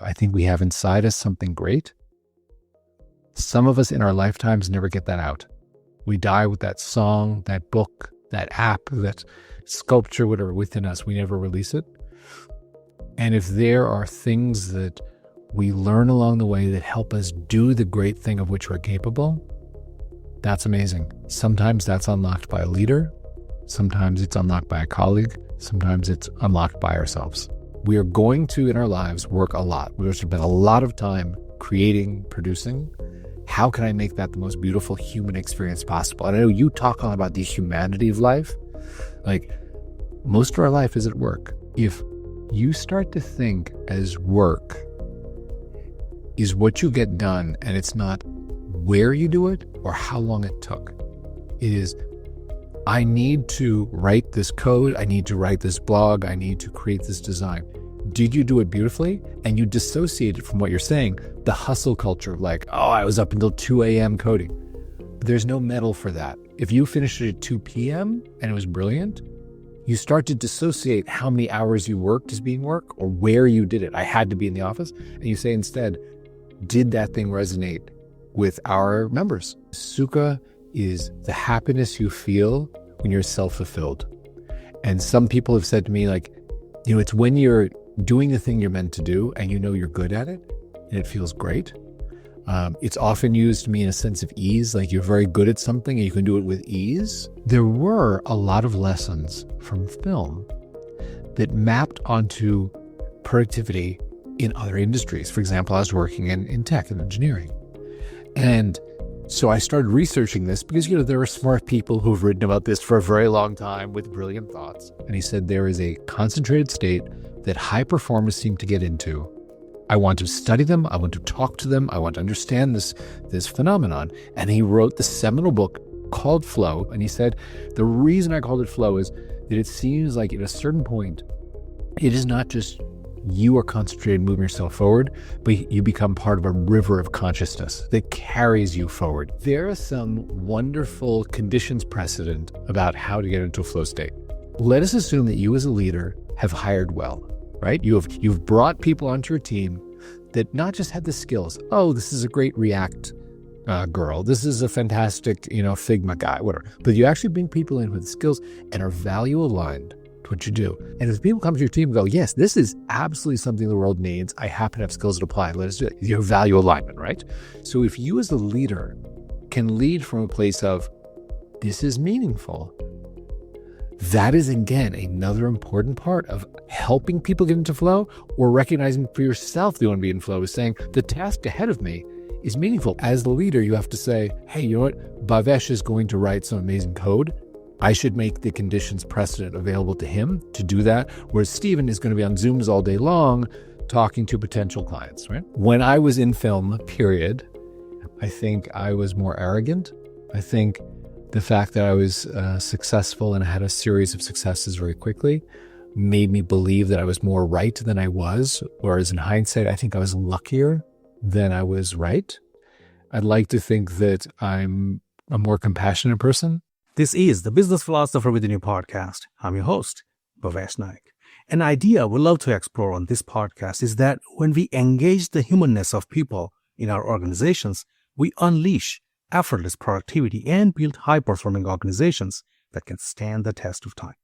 I think we have inside us something great. Some of us in our lifetimes never get that out. We die with that song, that book, that app, that sculpture, whatever within us. We never release it. And if there are things that we learn along the way that help us do the great thing of which we're capable, that's amazing. Sometimes that's unlocked by a leader. Sometimes it's unlocked by a colleague. Sometimes it's unlocked by ourselves. We are going to, in our lives, work a lot. We're going to spend a lot of time creating, producing. How can I make that the most beautiful human experience possible? And I know you talk a lot about the humanity of life. Like, most of our life is at work. If you start to think as work is what you get done, and it's not where you do it or how long it took. It is, I need to write this code, I need to write this blog, I need to create this design. Did you do it beautifully? And you dissociate it from what you're saying, the hustle culture of like, oh, I was up until 2 a.m. coding. But there's no medal for that. If you finished it at 2 p.m. and it was brilliant, you start to dissociate how many hours you worked as being work or where you did it. I had to be in the office. And you say instead, did that thing resonate with our members? Sukha is the happiness you feel when you're self-fulfilled. And some people have said to me, like, it's when you're doing the thing you're meant to do and you know you're good at it and it feels great. It's often used to mean a sense of ease, like you're very good at something and you can do it with ease. There were a lot of lessons from film that mapped onto productivity in other industries. For example, I was working in tech and engineering. And so I started researching this because, there are smart people who've written about this for a very long time with brilliant thoughts. And he said there is a concentrated state that high performers seem to get into. I want to study them. I want to talk to them. I want to understand this phenomenon. And he wrote the seminal book called Flow. And he said, the reason I called it Flow is that it seems like at a certain point, it is not just you are concentrated moving yourself forward, but you become part of a river of consciousness that carries you forward. There are some wonderful conditions precedent about how to get into a flow state. Let us assume that you as a leader have hired well, right? You've brought people onto your team that not just had the skills. Oh, this is a great React girl. This is a fantastic, Figma guy, whatever. But you actually bring people in with skills and are value aligned to what you do. And if people come to your team and go, yes, this is absolutely something the world needs. I happen to have skills that apply. Let us do it. Your value alignment, right? So if you as a leader can lead from a place of, this is meaningful, that is, again, another important part of helping people get into flow, or recognizing for yourself that you want to be in flow, is saying the task ahead of me is meaningful. As the leader, you have to say, hey, you know what? Bhavesh is going to write some amazing code. I should make the conditions precedent available to him to do that. Whereas Steven is going to be on Zooms all day long talking to potential clients, right? When I was in film, period, I think I was more arrogant. I think the fact that I was successful and had a series of successes very quickly made me believe that I was more right than I was. Whereas in hindsight, I think I was luckier than I was right. I'd like to think that I'm a more compassionate person. This is the Business Philosopher Within You podcast. I'm your host, Bhavesh Naik. An idea we love to explore on this podcast is that when we engage the humanness of people in our organizations, we unleash effortless productivity and build high-performing organizations that can stand the test of time.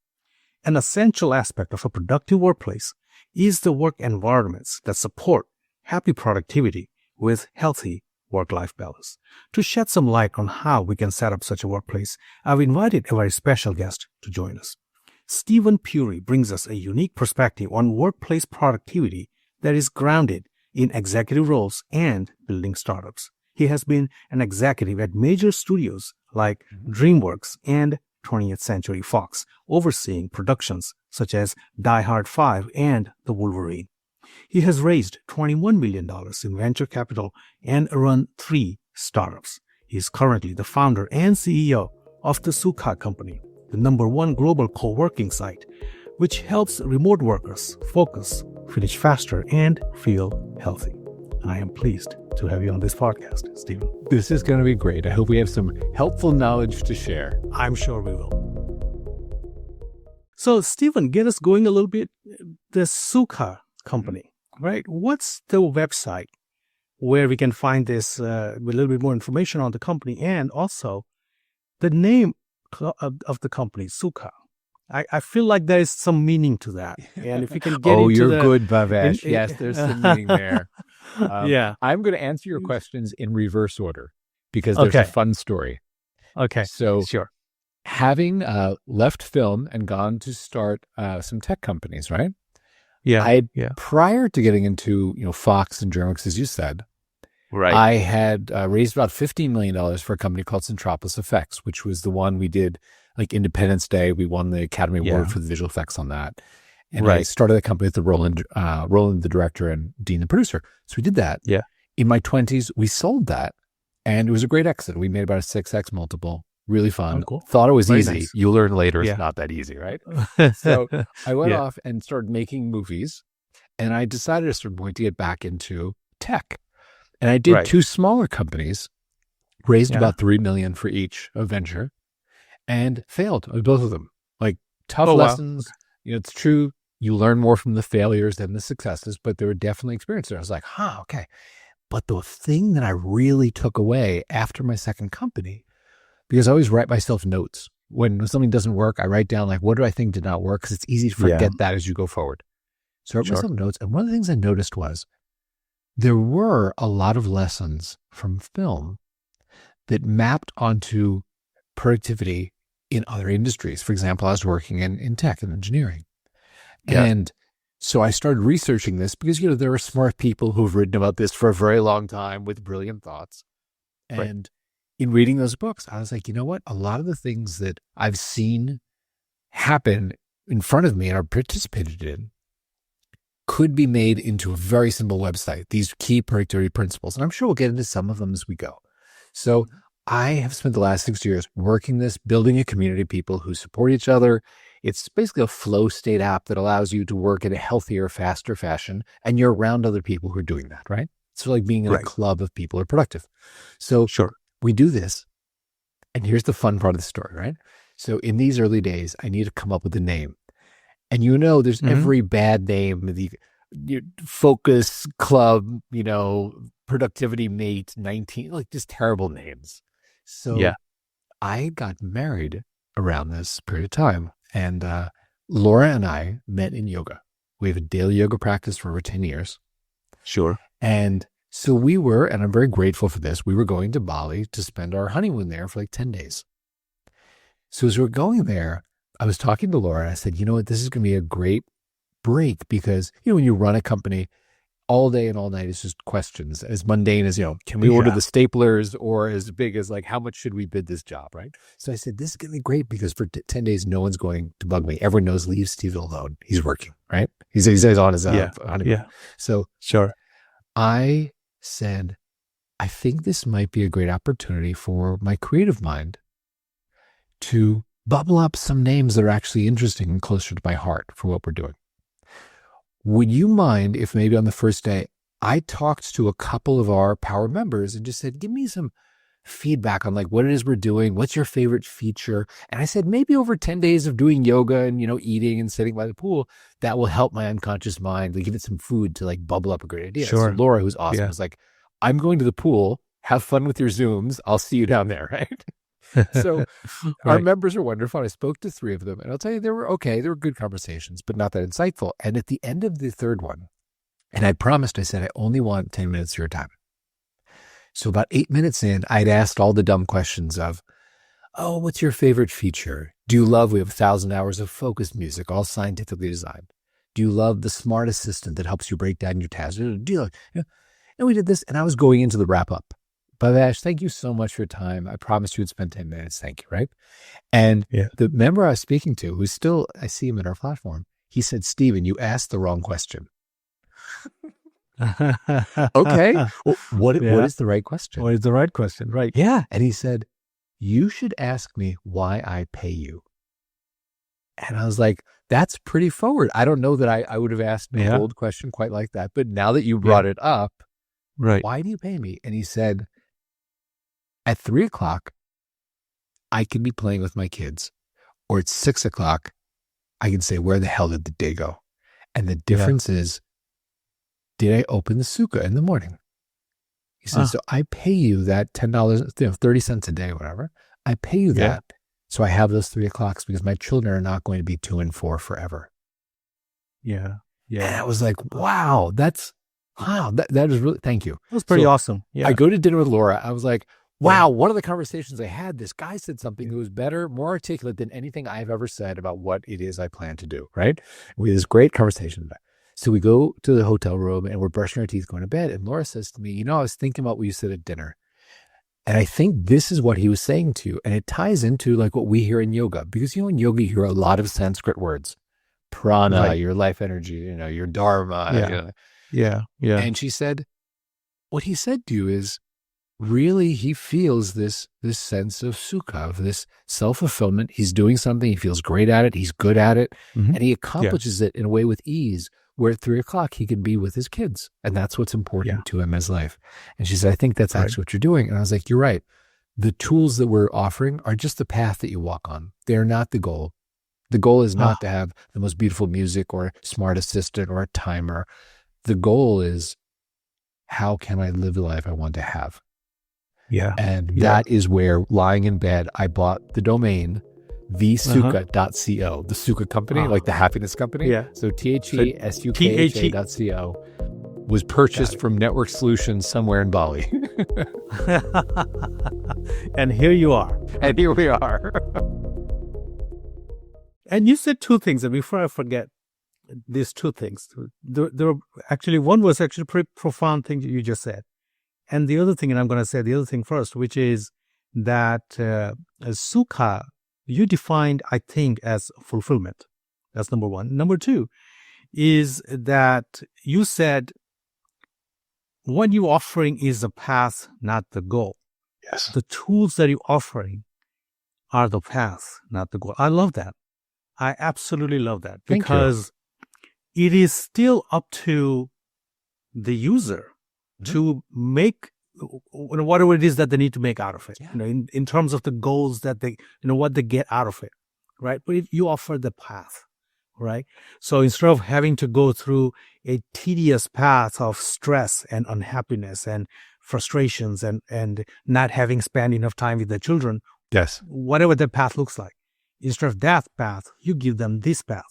An essential aspect of a productive workplace is the work environments that support happy productivity with healthy work-life balance. To shed some light on how we can set up such a workplace, I've invited a very special guest to join us. Steven Puri brings us a unique perspective on workplace productivity that is grounded in executive roles and building startups. He has been an executive at major studios like DreamWorks and 20th Century Fox, overseeing productions such as Die Hard 5 and The Wolverine. He has raised $21 million in venture capital and run 3 startups. He is currently the founder and CEO of the Sukha company, the #1 global co-working site, which helps remote workers focus, finish faster, and feel healthy. I am pleased to have you on this podcast, Steven. This is going to be great. I hope we have some helpful knowledge to share. I'm sure we will. So, Steven, get us going a little bit. The Sukha company. Right. What's the website where we can find this with a little bit more information on the company and also the name of the company, Sukha? I feel like there is some meaning to that. And if we can get Oh, into you're the... good, Bhavesh. Yes, there's some meaning there. Yeah. I'm going to answer your questions in reverse order because there's a Okay. fun story. Okay. So Sure. having left film and gone to start some tech companies, right? Yeah. Prior to getting into Fox and Germix, as you said, Right. I had raised about $15 million for a company called Synonymous Effects, which was the one we did like Independence Day. We won the Academy Award for the visual effects on that. And I started the company with the Roland, the director, and Dean, the producer. So we did that. Yeah. In my 20s, we sold that, and it was a great exit. We made about a 6x multiple. Really fun. Oh, cool. Thought it was Very easy. nice. You learn later it's not that easy, right? So I went Yeah. off and started making movies, and I decided at a certain point to get back into tech. And I did two smaller companies, raised about $3 million for each, a venture, and failed on both of them. Like tough lessons. Wow. It's true. You learn more from the failures than the successes, but there were definitely experiences. I was like, okay. But the thing that I really took away after my second company, because I always write myself notes. When something doesn't work, I write down like, what do I think did not work? Because it's easy to forget that as you go forward. So I wrote myself notes. And one of the things I noticed was there were a lot of lessons from film that mapped onto productivity in other industries. For example, I was working in tech and engineering. Yeah. And so I started researching this because, there are smart people who've written about this for a very long time with brilliant thoughts. And in reading those books, I was like, you know what? A lot of the things that I've seen happen in front of me and are participated in could be made into a very simple website, these key productivity principles. And I'm sure we'll get into some of them as we go. So I have spent the last 6 years working this, building a community of people who support each other. It's basically a flow state app that allows you to work in a healthier, faster fashion. And you're around other people who are doing that, right? It's like being in a club of people who are productive. So we do this. And here's the fun part of the story, right? So in these early days, I need to come up with a name. And there's every bad name, the Focus Club, Productivity Mate 19, like just terrible names. So I got married around this period of time. And Laura and I met in yoga. We have a daily yoga practice for over 10 years. Sure. And so we were, and I'm very grateful for this, we were going to Bali to spend our honeymoon there for like 10 days. So as we were going there, I was talking to Laura and I said, you know what, this is going to be a great break because, when you run a company all day and all night, it's just questions as mundane as, can we order the staplers, or as big as like, how much should we bid this job, right? So I said, this is going to be great because for 10 days, no one's going to bug me. Everyone knows, leave Steve alone. He's working, right? He's on his honeymoon. Yeah. So I said, I think this might be a great opportunity for my creative mind to bubble up some names that are actually interesting and closer to my heart for what we're doing. Would you mind if maybe on the first day, I talked to a couple of our power members and just said, give me some feedback on like what it is we're doing. What's your favorite feature? And I said, maybe over 10 days of doing yoga and, eating and sitting by the pool, that will help my unconscious mind, like give it some food to like bubble up a great idea. So Laura, who's awesome, was like, I'm going to the pool. Have fun with your Zooms. I'll see you down there, right? So our members are wonderful. I spoke to 3 of them, and I'll tell you, they were okay. They were good conversations, but not that insightful. And at the end of the third one, and I said, I only want 10 minutes of your time. So about 8 minutes in, I'd asked all the dumb questions of, oh, what's your favorite feature? Do you love, we have 1,000 hours of focused music, all scientifically designed. Do you love the smart assistant that helps you break down your tasks? Do you like, And we did this, and I was going into the wrap up. Bhavesh, thank you so much for your time. I promised you would spend 10 minutes. Thank you, right? And the member I was speaking to, who's still, I see him in our platform, he said, Steven, you asked the wrong question. Okay. Well, what is the right question? What is the right question? Right. Yeah. And he said, you should ask me why I pay you. And I was like, that's pretty forward. I don't know that I would have asked an old question quite like that. But now that you brought it up, why do you pay me? And he said, at 3:00, I can be playing with my kids, or at 6:00, I can say, where the hell did the day go? And the difference is did I open the Sukha in the morning? He said, so I pay you that $10, 30 cents a day, whatever. I pay you that. So I have those 3 o'clocks because my children are not going to be 2 and 4 forever. Yeah. Yeah. And I was like, wow, that is really, thank you. That was pretty awesome. Yeah. I go to dinner with Laura. I was like, wow, one of the conversations I had, this guy said something that was better, more articulate than anything I've ever said about what it is I plan to do, right? We had this great conversation. So we go to the hotel room and we're brushing our teeth going to bed. And Laura says to me, I was thinking about what you said at dinner. And I think this is what he was saying to you. And it ties into like what we hear in yoga. Because, in yoga, you hear a lot of Sanskrit words. Prana, your life energy, your dharma. Yeah. And she said, what he said to you is, really, he feels this sense of sukha, of this self-fulfillment. He's doing something. He feels great at it. He's good at it. And he accomplishes it in a way with ease, where at 3 o'clock he can be with his kids. And that's what's important to him as life. And she said, I think that's actually what you're doing. And I was like, you're right. The tools that we're offering are just the path that you walk on. They're not the goal. The goal is not to have the most beautiful music or smart assistant or a timer. The goal is, how can I live the life I want to have? Yeah. And that is where, lying in bed, I bought the domain thesukha.co, the Sukha company, like the happiness company. Yeah. So thesukha.co was purchased from Network Solutions somewhere in Bali. And here you are. And here we are. And you said two things, and before I forget, these two things. There were actually, one was actually a pretty profound thing that you just said. And the other thing, and I'm going to say the other thing first, which is that Sukha, you defined, I think, as fulfillment. That's number one. Number two is that you said what you're offering is a path, not the goal. Yes. The tools that you're offering are the path, not the goal. I love that. I absolutely love that, because it is still up to the user to make whatever it is that they need to make out of it, in terms of the goals that they, what they get out of it, right? But if you offer the path, right? So instead of having to go through a tedious path of stress and unhappiness and frustrations and not having spent enough time with the children, whatever the path looks like, instead of that path, you give them this path.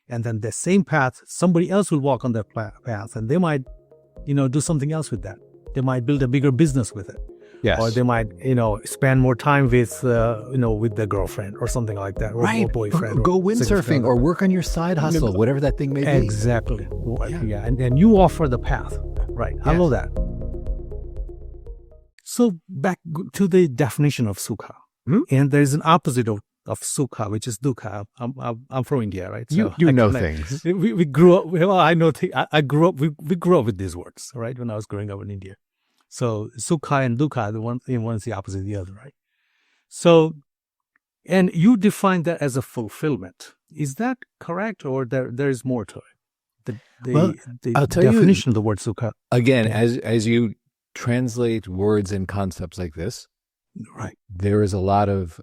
And then the same path, somebody else will walk on that path, and they might, do something else with that. They might build a bigger business with it. Yes. Or they might, spend more time with, with the girlfriend or something like that, or boyfriend. Or go windsurfing or work on your side hustle, whatever that thing may be. Exactly. Yeah. And you offer the path, right? I love that. So back to the definition of Sukha. And there's an opposite of Sukha, which is Dukkha. I'm from India, right? So you know things. We grew up. Well, I know. I grew up. We grew up with these words, right? When I was growing up in India, so Sukha and Dukkha, one's the opposite of the other, right? So, and you define that as a fulfillment. Is that correct, or there is more to it? The definition of the word Sukha. Again, as you translate words and concepts like this, right, there is a lot of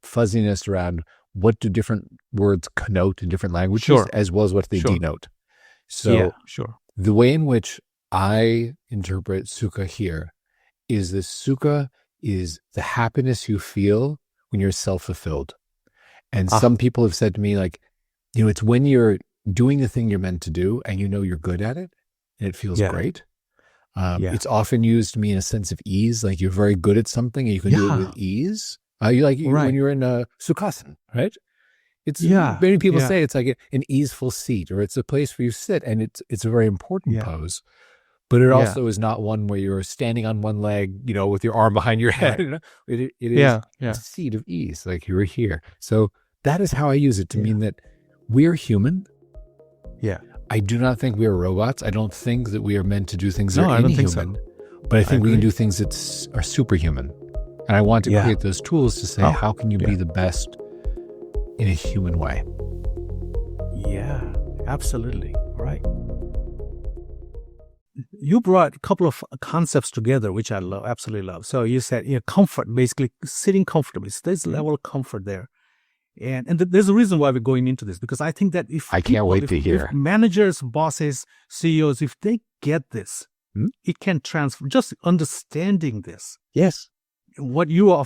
fuzziness around what do different words connote in different languages, as well as what they denote. So the way in which I interpret Sukha here is this: Sukha is the happiness you feel when you're self-fulfilled. And some people have said to me, like, it's when you're doing the thing you're meant to do and you're good at it and it feels great. It's often used to mean a sense of ease, like you're very good at something and you can do it with ease. When you're in a Sukhasana, right? It's many people say it's like an easeful seat, or it's a place where you sit, and it's a very important pose. But it also is not one where you're standing on one leg, with your arm behind your head. Right. It is a seat of ease, like you're here. So that is how I use it to mean that we're human. Yeah. I do not think we are robots. I don't think that we are meant to do things that are inhuman. But I think we can do things that are superhuman. And I want to create those tools to say, how can you be the best in a human way? Yeah, absolutely. Right. You brought a couple of concepts together, which I absolutely love. So you said, comfort, basically sitting comfortably. So there's a level of comfort there. And there's a reason why we're going into this, because I think that if managers, bosses, CEOs, if they get this, Hmm? it can transform. Just understanding this, Yes. what you're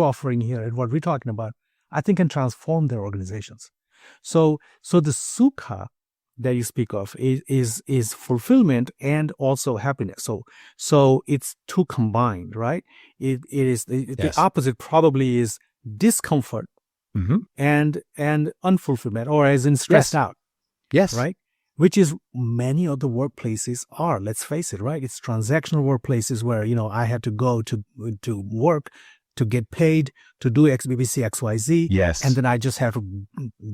offering here and what we're talking about, I think can transform their organizations. So the Sukha that you speak of is fulfillment and also happiness. So it's two combined, right? It is the Yes. opposite probably is discomfort Mm-hmm. and unfulfillment, or as in stressed Yes. out, Yes. right? Which is many of the workplaces are. Let's face it, right? It's transactional workplaces where I had to go to work to get paid to do XBBC XYZ, Yes. and then I just have to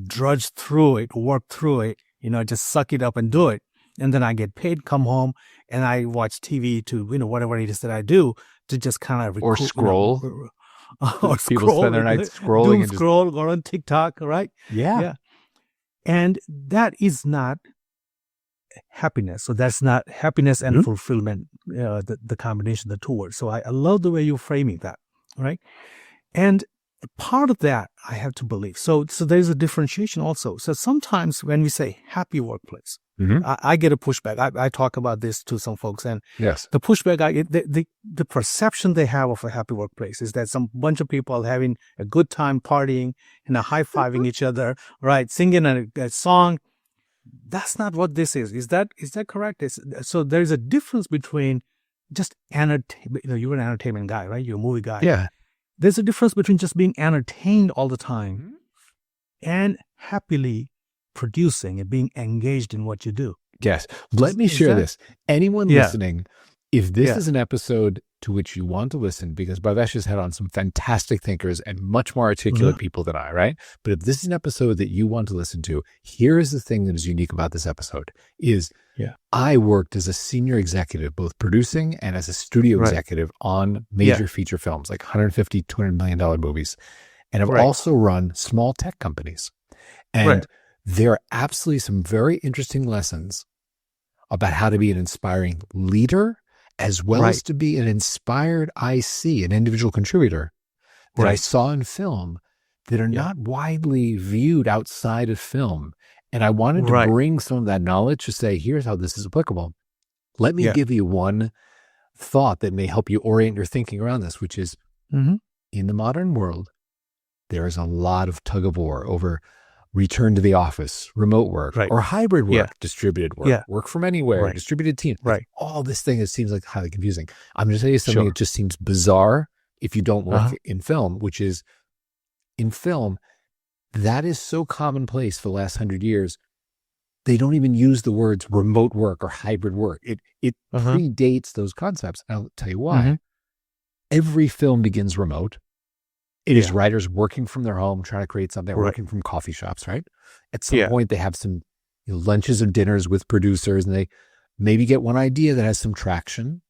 drudge through it, work through it, just suck it up and do it, and then I get paid, come home, and I watch TV to whatever it is that I do to just kind of Or scroll. Or People scroll, spend their nights scrolling doom and just, scroll, or on TikTok, right? yeah. Yeah. And that is not happiness. So that's not happiness and Mhm. fulfillment, the combination of the two words. So I love the way you're framing that, right? And part of that I have to believe. So there's a differentiation also. So sometimes when we say happy workplace, Mhm. I get a pushback. I talk about this to some folks, and Yes. the pushback I get, the perception they have of a happy workplace is that some bunch of people having a good time partying and high-fiving each other, right? Singing a song. That's not what this is. Is that correct? So there's a difference between just entertainment. You're an entertainment guy, right? You're a movie guy. Yeah. There's a difference between just being entertained all the time Mhm. and happily producing and being engaged in what you do. Yes. Let me Is share that- this. Anyone Yeah. listening, if this Yeah. is an episode to which you want to listen, because Bhavesh has had on some fantastic thinkers and much more articulate people than I, right? But if this is an episode that you want to listen to, here is the thing that is unique about this episode is Yeah. I worked as a senior executive, both producing and as a studio Right. executive on major feature films, like $150, $200 million movies. And I've Right. also run small tech companies. And Right. there are absolutely some very interesting lessons about how to be an inspiring leader, as well as Right. to be an inspired IC, an individual contributor, that I Right. saw in film that are Yeah. not widely viewed outside of film. And I wanted to Right. bring some of that knowledge to say, here's how this is applicable. Let me Yeah. give you one thought that may help you orient your thinking around this, which is Mhm. in the modern world, there is a lot of tug of war over return to the office, remote work, Right. or hybrid work, Yeah. distributed work, Yeah. work from anywhere, Right. distributed teams. Right. All this thing, it seems like highly confusing. I'm going to tell you something Sure. that just seems bizarre if you don't work Uh-huh. in film, which is in film, that is so commonplace for the last 100 years. They don't even use the words remote work or hybrid work. It Uh-huh. predates those concepts. And I'll tell you why. Mhm. Every film begins remote. It is Yeah. writers working from their home, trying to create something, Right. working from coffee shops, right? At some Yeah. point, they have some lunches or dinners with producers, and they maybe get one idea that has some traction.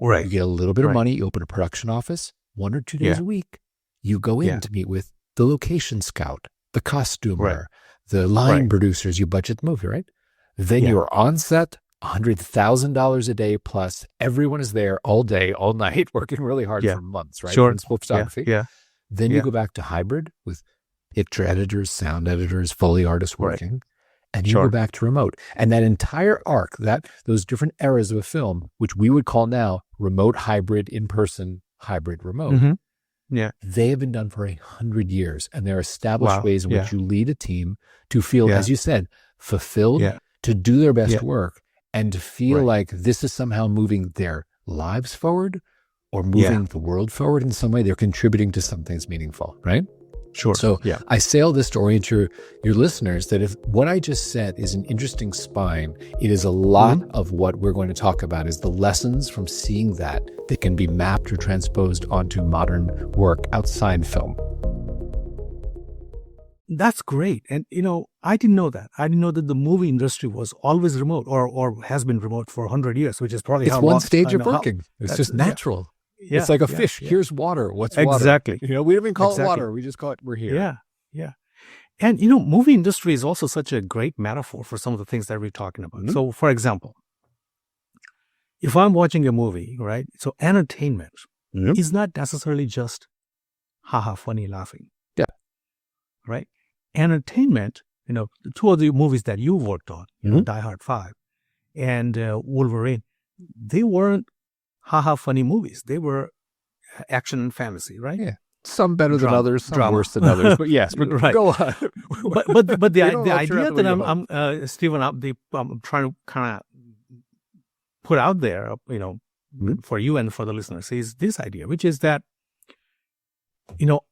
Right. You get a little bit of Right. money. You open a production office 1 or 2 days Yeah. a week. You go in Yeah. to meet with the location scout, the costumer, Right. the line Right. producers. You budget the movie, right? Then Yeah. you are on set, $100,000 a day plus. Everyone is there all day, all night, working really hard Yeah. for months, right? Sure. Principal photography. Yeah. Then you Yeah. go back to hybrid with picture editors, sound editors, Foley artists Right. working, and you Sure. go back to remote. And that entire arc, those different eras of a film, which we would call now remote, hybrid, in-person, hybrid, remote, Mhm. Yeah. they have been done for 100 years. And there are established Wow. ways in which Yeah. you lead a team to feel, Yeah. as you said, fulfilled, Yeah. to do their best Yeah. work, and to feel Right. like this is somehow moving their lives forward or moving the world forward in some way. They're contributing to something that's meaningful, right? Sure. So yeah. I say all this to orient your listeners that if what I just said is an interesting spine, it is a lot of what we're going to talk about is the lessons from seeing that can be mapped or transposed onto modern work outside film. That's great. And, I didn't know that. I didn't know that the movie industry was always remote or has been remote for 100 years, which is probably It's how one long, stage of how- working. It's that's- just yeah. natural. Yeah, It's like a yeah, fish. yeah. Here's water. What's water? Exactly. We don't even call Exactly. it water. We just call it, we're here. Yeah. Yeah. And, movie industry is also such a great metaphor for some of the things that we're talking about. Mhm. So, for example, if I'm watching a movie, right? So entertainment Mhm. is not necessarily just haha, funny, laughing. Yeah. Right? Entertainment, the two of the movies that you worked on, Mhm. Die Hard 5, and Wolverine, they weren't haha funny movies. They were action and fantasy, right? Yeah. Some better than others, some drama. worse than others. But yes, but Right. go on. But They don't the all turn out idea the way that you I'm Stephen, I'm trying to kind of put out there, for you and for the listeners, is this idea, which is that,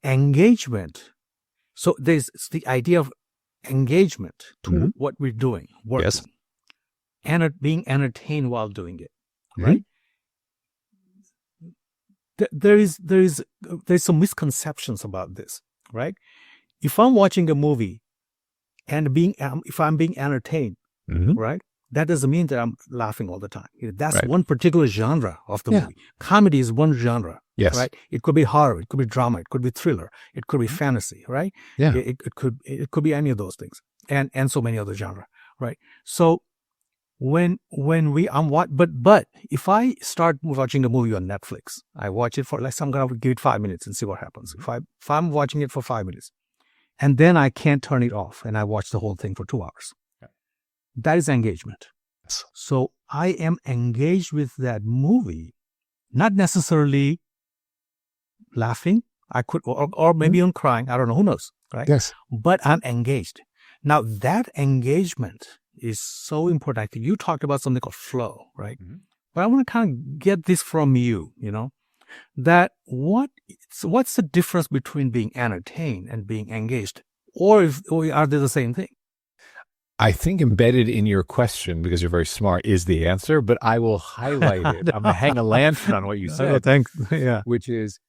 engagement. So there's the idea of engagement to what we're doing, working, Yes. and being entertained while doing it, right? There's some misconceptions about this, right? If I'm watching a movie and if I'm being entertained, right, that doesn't mean that I'm laughing all the time. That's one particular genre of the movie. Comedy is one genre, right? It could be horror, it could be drama, it could be thriller, it could be fantasy, right? Yeah. It could be any of those things, and so many other genre, right? So but if I start watching a movie on Netflix, I watch it for I'm gonna give it 5 minutes and see what happens. If I'm watching it for 5 minutes, and then I can't turn it off, and I watch the whole thing for 2 hours, that is engagement. Yes. So I am engaged with that movie, not necessarily laughing. I could, or maybe I'm crying. I don't know. Who knows, right? Yes. But I'm engaged. Now that engagement is so important. I think you talked about something called flow, right? But I want to kind of get this from you, that what's the difference between being entertained and being engaged? Or are they the same thing? I think embedded in your question, because you're very smart, is the answer, but I will highlight it. I'm going to hang a lantern on what you said. Oh, thanks. Yeah. Which is,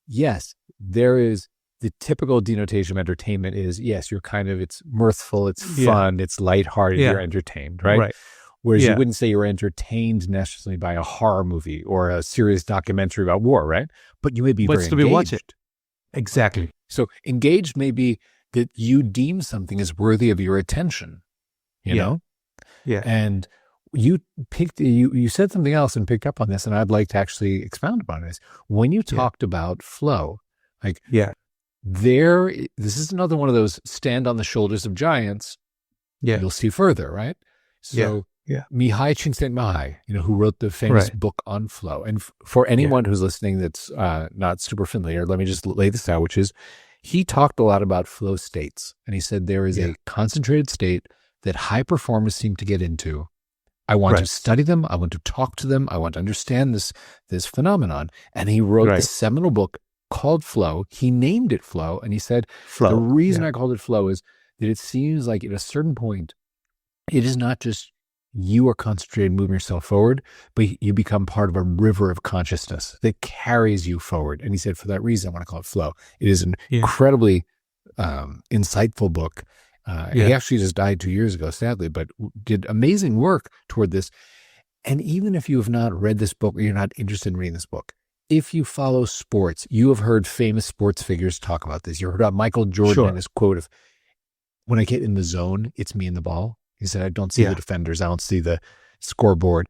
yes, there is the typical denotation of entertainment is, yes, it's mirthful, it's fun, it's lighthearted, you're entertained, right? Whereas you wouldn't say you're entertained necessarily by a horror movie or a serious documentary about war, right? But you may be very engaged. Watch it. Exactly. So engaged may be that you deem something as worthy of your attention, you know? Yeah. And you said something else and picked up on this, and I'd like to actually expound upon this. When you talked about flow, this is another one of those stand on the shoulders of giants. Yeah. You'll see further, right? So Mihai Csikszentmihalyi, who wrote the famous book on flow. And for anyone who's listening that's not super familiar, let me just lay this out, which is he talked a lot about flow states. And he said there is a concentrated state that high performers seem to get into. I want to study them. I want to talk to them. I want to understand this phenomenon. And he wrote the seminal book called Flow. He named it Flow. And he said, the reason I called it Flow is that it seems like at a certain point, it is not just you are concentrated, moving yourself forward, but you become part of a river of consciousness that carries you forward. And he said, for that reason, I want to call it Flow. It is an incredibly insightful book. He actually just died 2 years ago, sadly, but did amazing work toward this. And even if you have not read this book or you're not interested in reading this book, if you follow sports, you have heard famous sports figures talk about this. You heard about Michael Jordan and his quote of, when I get in the zone, it's me and the ball. He said, I don't see the defenders. I don't see the scoreboard.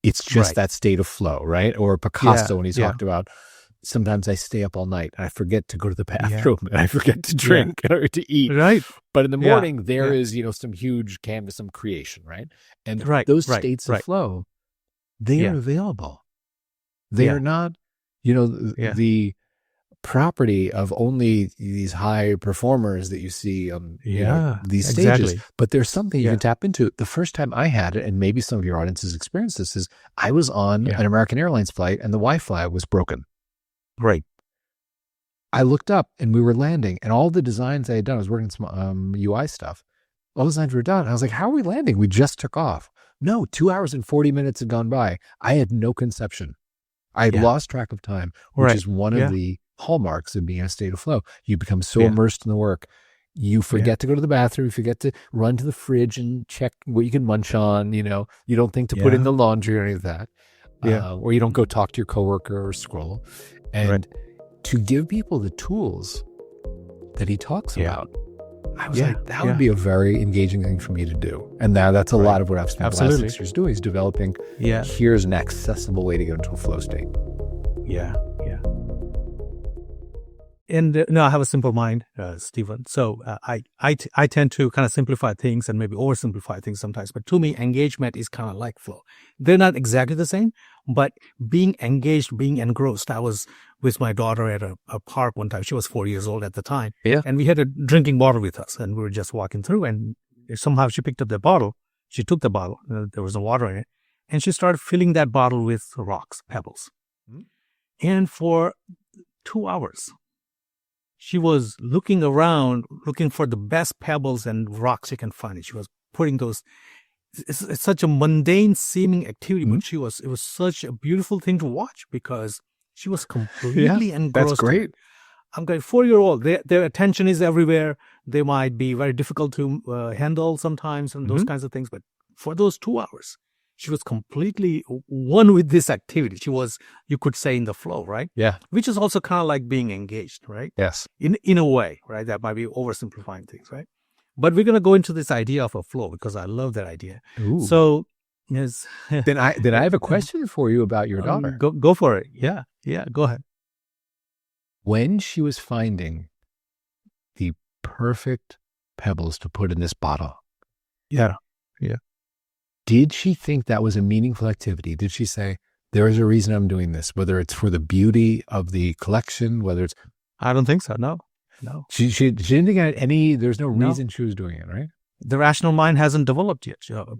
It's just that state of flow, right? Or Picasso, when he talked about, sometimes I stay up all night and I forget to go to the bathroom and I forget to drink or to eat. Right. But in the morning, there is, some huge canvas, some creation, right? And those states of flow, they are available. They are not, the property of only these high performers that you see on these stages. But there's something you can tap into. The first time I had it, and maybe some of your audience has experienced this, is I was on an American Airlines flight and the Wi-Fi was broken. Right. I looked up and we were landing, and all the designs I had done, I was working some UI stuff. All the designs were done. I was like, how are we landing? We just took off. No, 2 hours and 40 minutes had gone by. I had no conception. I had lost track of time, which is one of the hallmarks of being in a state of flow. You become so immersed in the work. You forget to go to the bathroom. You forget to run to the fridge and check what you can munch on. You don't think to put in the laundry or any of that. Or you don't go talk to your coworker or scroll. And to give people the tools that he talks about, I was like, that would be a very engaging thing for me to do. And that's a lot of what I've spent the last 6 years doing, is developing, here's an accessible way to get into a flow state. Yeah. No, I have a simple mind, Stephen. So I tend to kind of simplify things and maybe oversimplify things sometimes. But to me, engagement is kind of like flow. They're not exactly the same, but being engaged, being engrossed. I was with my daughter at a park one time. She was 4 years old at the time. Yeah. And we had a drinking bottle with us, and we were just walking through, and somehow she picked up the bottle. She took the bottle. There was no water in it. And she started filling that bottle with rocks, pebbles. Mm-hmm. And for 2 hours, she was looking around, looking for the best pebbles and rocks she can find. She was putting those. It's such a mundane seeming activity, but it was such a beautiful thing to watch because she was completely engrossed. That's great. I'm going 4-year-old. Their attention is everywhere. They might be very difficult to handle sometimes and those kinds of things. But for those 2 hours, she was completely one with this activity. She was, you could say, in the flow, right? Yeah. Which is also kind of like being engaged, right? Yes. In a way, right? That might be oversimplifying things, right? But we're going to go into this idea of a flow because I love that idea. Ooh. So, yes. Then I have a question for you about your daughter. Go for it. Yeah. Go ahead. When she was finding the perfect pebbles to put in this bottle. Yeah. Did she think that was a meaningful activity? Did she say, there is a reason I'm doing this, whether it's for the beauty of the collection, whether it's... I don't think so. No. She didn't think there's no reason she was doing it, right? The rational mind hasn't developed yet,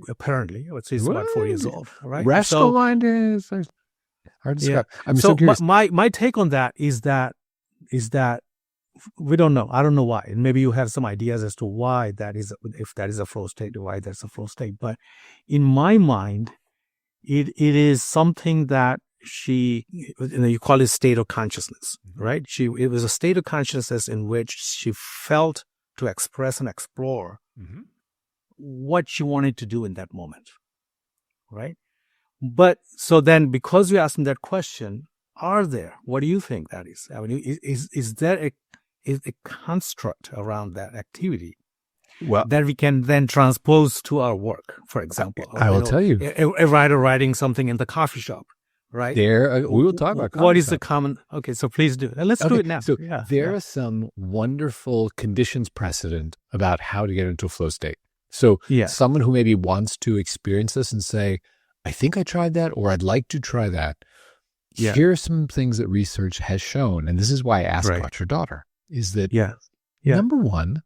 apparently. She's about 4 years old, right? Rational mind is hard to describe. I'm so curious. My take on that is that we don't know. I don't know why. And maybe you have some ideas as to why that is, if that is a flow state or why that's a flow state. But in my mind, it is something that you call it state of consciousness, right? It was a state of consciousness in which she felt to express and explore what she wanted to do in that moment, right? But so then, because you asked me that question, what do you think that is? I mean, is there a construct around that activity that we can then transpose to our work, for example? I will tell you. A writer writing something in the coffee shop, right? We will talk about coffee what is shop. the common... Okay, so please do. Let's do it now. So there are some wonderful conditions precedent about how to get into a flow state. So someone who maybe wants to experience this and say, I think I tried that, or I'd like to try that. Yeah. Here are some things that research has shown, and this is why I asked about your daughter, is that number one,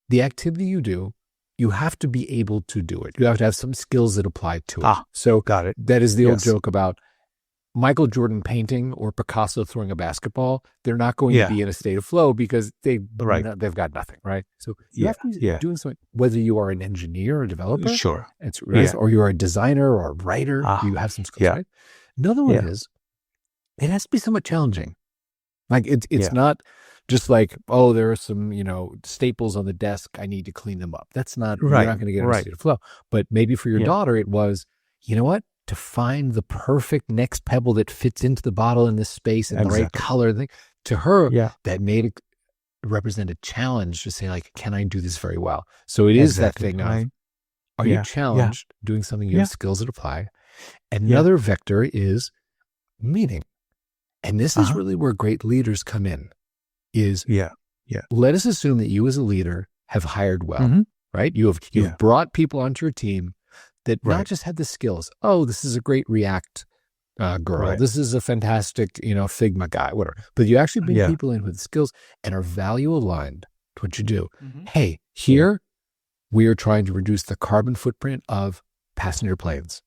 the activity you do, you have to be able to do it. You have to have some skills that apply to it. So got it. That is the old joke about Michael Jordan painting or Picasso throwing a basketball. They're not going to be in a state of flow because they've got nothing, right? So you have to be doing something, whether you are an engineer or developer, or you're a designer or a writer, you have some skills, right? Another one is, it has to be somewhat challenging. Like it's not just like, oh, there are some, staples on the desk, I need to clean them up. That's not, you're not going to get in a state of flow. But maybe for your daughter, it was, you know what? To find the perfect next pebble that fits into the bottle in this space and the right color thing. To her, that made it represent a challenge to say, like, can I do this very well? So it is that thing of, are you challenged doing something you have skills that apply? Another vector is meaning. And this is really where great leaders come in, is let us assume that you as a leader have hired well, right? You've brought people onto your team that not just had the skills. Oh, this is a great React girl. Right. This is a fantastic, Figma guy, whatever. But you actually bring people in with skills and are value aligned to what you do. Hey, here we are trying to reduce the carbon footprint of passenger planes.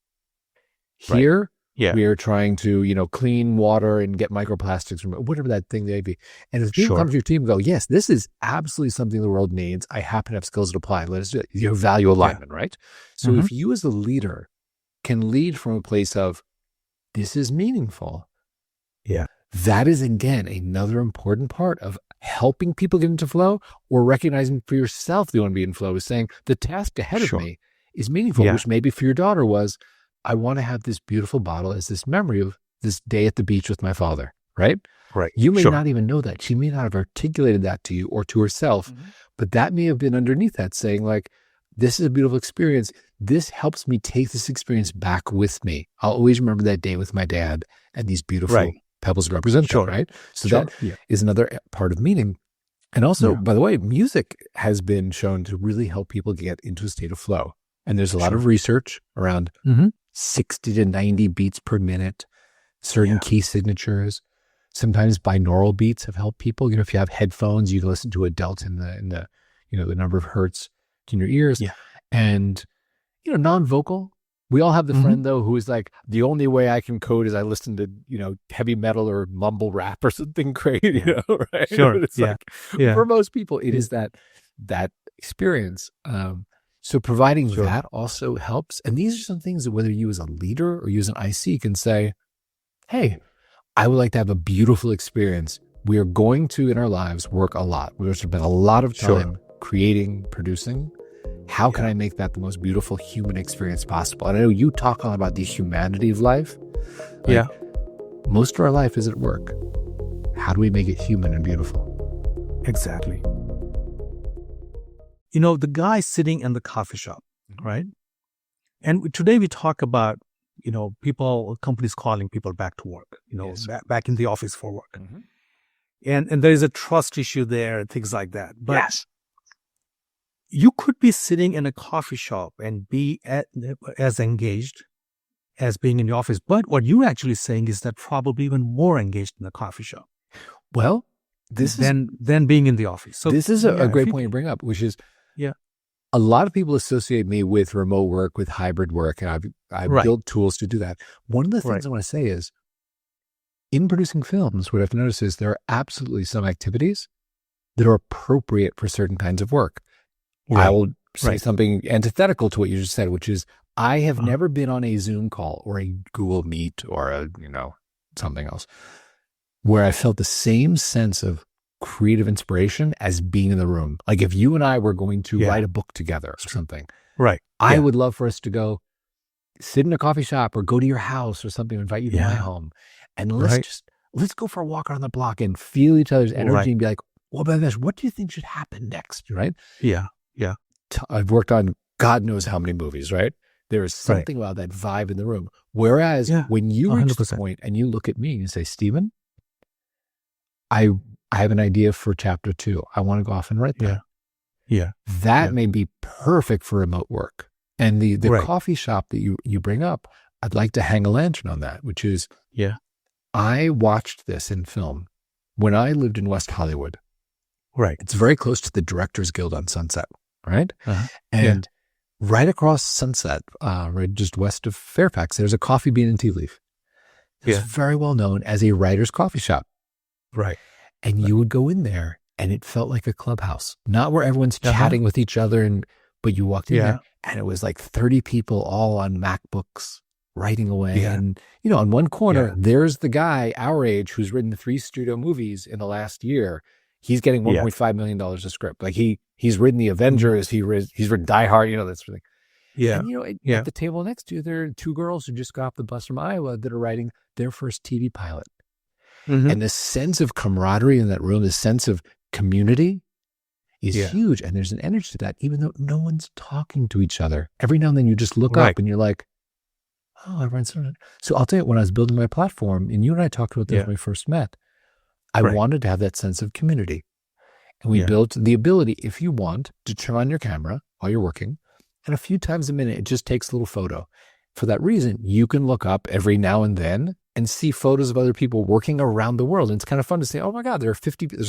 Here we are trying to, clean water and get microplastics from whatever that thing may be. And if people come to your team and go, yes, this is absolutely something the world needs. I happen to have skills to apply. Let us do it. Your value alignment, right? So if you as a leader can lead from a place of, this is meaningful. That is, again, another important part of helping people get into flow, or recognizing for yourself that you want to be in flow, is saying the task ahead of me is meaningful, which maybe for your daughter was, I want to have this beautiful bottle as this memory of this day at the beach with my father, right? Right. You may not even know that. She may not have articulated that to you or to herself, but that may have been underneath that, saying like, this is a beautiful experience. This helps me take this experience back with me. I'll always remember that day with my dad and these beautiful pebbles represent Sure. that, right? So Sure. that is another part of meaning. And also, by the way, music has been shown to really help people get into a state of flow. And there's a lot of research around 60 to 90 beats per minute, certain key signatures. Sometimes binaural beats have helped people. If you have headphones, you can listen to a delta in the the number of hertz in your ears. Yeah. And, non-vocal. We all have the friend, though, who is like, the only way I can code is I listen to, heavy metal or mumble rap or something crazy, right? Sure. But it's like, for most people, it is that experience. So providing that also helps. And these are some things that whether you as a leader or you as an IC can say, hey, I would like to have a beautiful experience. We are going to, in our lives, work a lot. We're going to spend a lot of time creating, producing. How can I make that the most beautiful human experience possible? And I know you talk a lot about the humanity of life. Most of our life is at work. How do we make it human and beautiful? Exactly. The guy sitting in the coffee shop, right? And today we talk about, companies calling people back to work, back in the office for work. And there is a trust issue there, things like that. But you could be sitting in a coffee shop and be as engaged as being in the office. But what you're actually saying is that probably even more engaged in the coffee shop. Well, than being in the office. So this is a great point you bring up, which is a lot of people associate me with remote work, with hybrid work, and I've built tools to do that. One of the things I want to say is, in producing films, what I've noticed is there are absolutely some activities that are appropriate for certain kinds of work. I will say something antithetical to what you just said, which is I have never been on a Zoom call or a Google Meet or a, something else where I felt the same sense of creative inspiration as being in the room. Like if you and I were going to write a book together or something, I would love for us to go sit in a coffee shop or go to your house or something, invite you to my home. And let's go for a walk around the block and feel each other's energy and be like, well, Bhavesh, what do you think should happen next? Right? Yeah. I've worked on God knows how many movies, right? There is something about that vibe in the room. Whereas when you reach 100%. The point and you look at me and you say, Steven, I have an idea for chapter 2. I want to go off and write that. That may be perfect for remote work. And the coffee shop that you bring up, I'd like to hang a lantern on that, which is, I watched this in film when I lived in West Hollywood. It's very close to the Directors Guild on Sunset, right? And right across Sunset, right just west of Fairfax, there's a Coffee Bean and Tea Leaf. It's very well known as a writer's coffee shop. And you would go in there and it felt like a clubhouse, not where everyone's chatting with each other, but you walked in there and it was like 30 people all on MacBooks writing away. And, on one corner, there's the guy our age who's written 3 studio movies in the last year. He's getting $1.5 million a script. Like he's written The Avengers. He's written Die Hard, that sort of thing. And, at the table next to you, there are 2 girls who just got off the bus from Iowa that are writing their first TV pilot. And the sense of camaraderie in that room, the sense of community is huge. And there's an energy to that, even though no one's talking to each other. Every now and then you just look up and you're like, oh, everyone's doing it. So I'll tell you, when I was building my platform, and you and I talked about this when we first met, I wanted to have that sense of community. And we built the ability, if you want, to turn on your camera while you're working. And a few times a minute, it just takes a little photo. For that reason, you can look up every now and then and see photos of other people working around the world. And it's kind of fun to say, oh my God, there's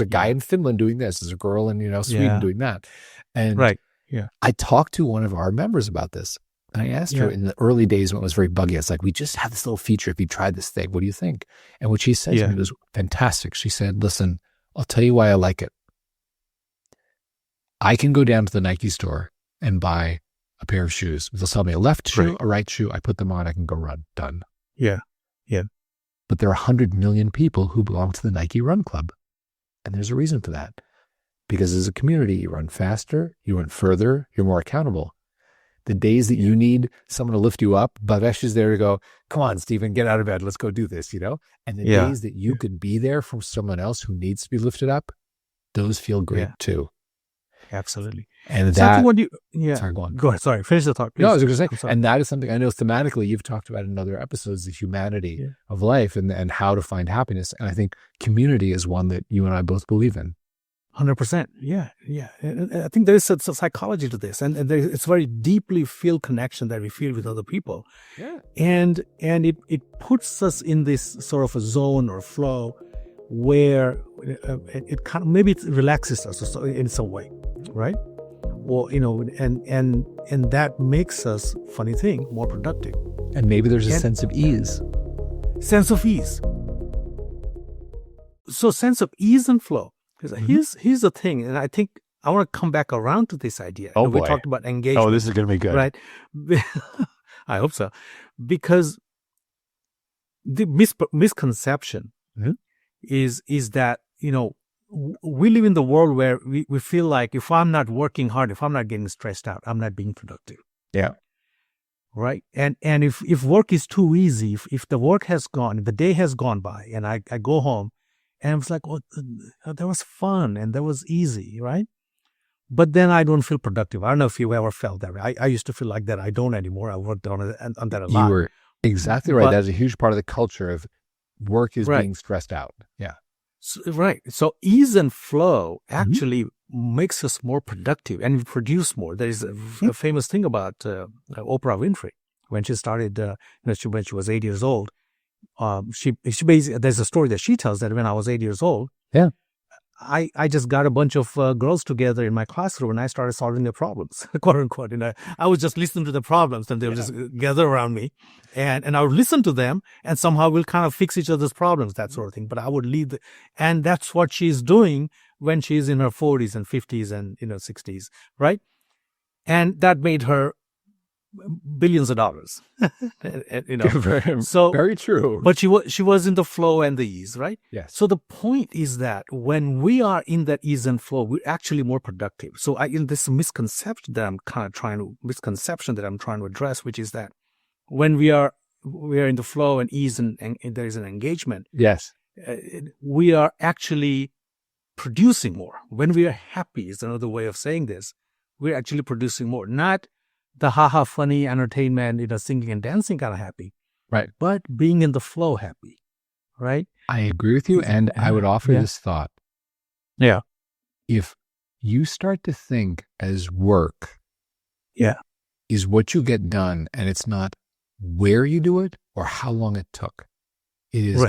a guy in Finland doing this. There's a girl in, Sweden doing that. And I talked to one of our members about this. And I asked her in the early days when it was very buggy, I was like, we just have this little feature. If you tried this thing, what do you think? And what she said to me was fantastic. She said, listen, I'll tell you why I like it. I can go down to the Nike store and buy a pair of shoes. They'll sell me a left shoe, a right shoe. I put them on, I can go run. Done. But there are 100 million people who belong to the Nike Run Club. And there's a reason for that. Because as a community, you run faster, you run further, you're more accountable. The days that you need someone to lift you up, Bhavesh is there to go, come on, Steven, get out of bed. Let's go do this, And the days that you could be there for someone else who needs to be lifted up, those feel great too. Absolutely. And So I that, think what you, yeah, sorry, go on. go ahead. Sorry, finish the thought, please. No, I was going to I'm say, sorry. and that is something I know thematically you've talked about in other episodes, the humanity Yeah. of life and how to find happiness. And I think community is one that you and I both believe in. 100%. Yeah. And I think there is a psychology to this, and it's very deeply feel connection that we feel with other people. Yeah. And it puts us in this sort of a zone or flow where it kind of, maybe it relaxes us in some way, right? Or, and that makes us, funny thing, more productive. And maybe there's a sense of ease. Sense of ease. So sense of ease and flow. Because here's the thing, and I think I want to come back around to this idea. Oh, we boy. talked about engagement. Oh, this is going to be good. Right? I hope so. Because the misconception is that, we live in the world where we feel like if I'm not working hard, if I'm not getting stressed out, I'm not being productive. Yeah. Right? And if work is too easy, if the work has gone, if the day has gone by and I go home, and I was like, oh, that was fun and that was easy, right? But then I don't feel productive. I don't know if you ever felt that way. I used to feel like that. I don't anymore. I worked on that a lot. You were exactly right. That's a huge part of the culture of work is being stressed out. Yeah. Right. So ease and flow actually makes us more productive and we produce more. There is a famous thing about Oprah Winfrey. When she started, when she was 8 years old, she basically, there's a story that she tells that when I was 8 years old, I just got a bunch of girls together in my classroom and I started solving their problems, quote unquote. I would just listen to the problems and they would just gather around me and I would listen to them and somehow we'll kind of fix each other's problems, that sort of thing. But I would lead and that's what she's doing when she's in her 40s and 50s and 60s, right? And that made her billions of dollars. So very true. But she was in the flow and the ease, right? Yes. So the point is that when we are in that ease and flow, we're actually more productive. So in this misconception that I'm trying to address, which is that when we are in the flow and ease and there is an engagement. Yes. We are actually producing more. When we are happy is another way of saying this. We're actually producing more, not the haha funny entertainment, singing and dancing kind of happy. Right. But being in the flow happy. Right? I agree with you. And I would offer this thought. Yeah. If you start to think as work is what you get done, and it's not where you do it or how long it took. It is,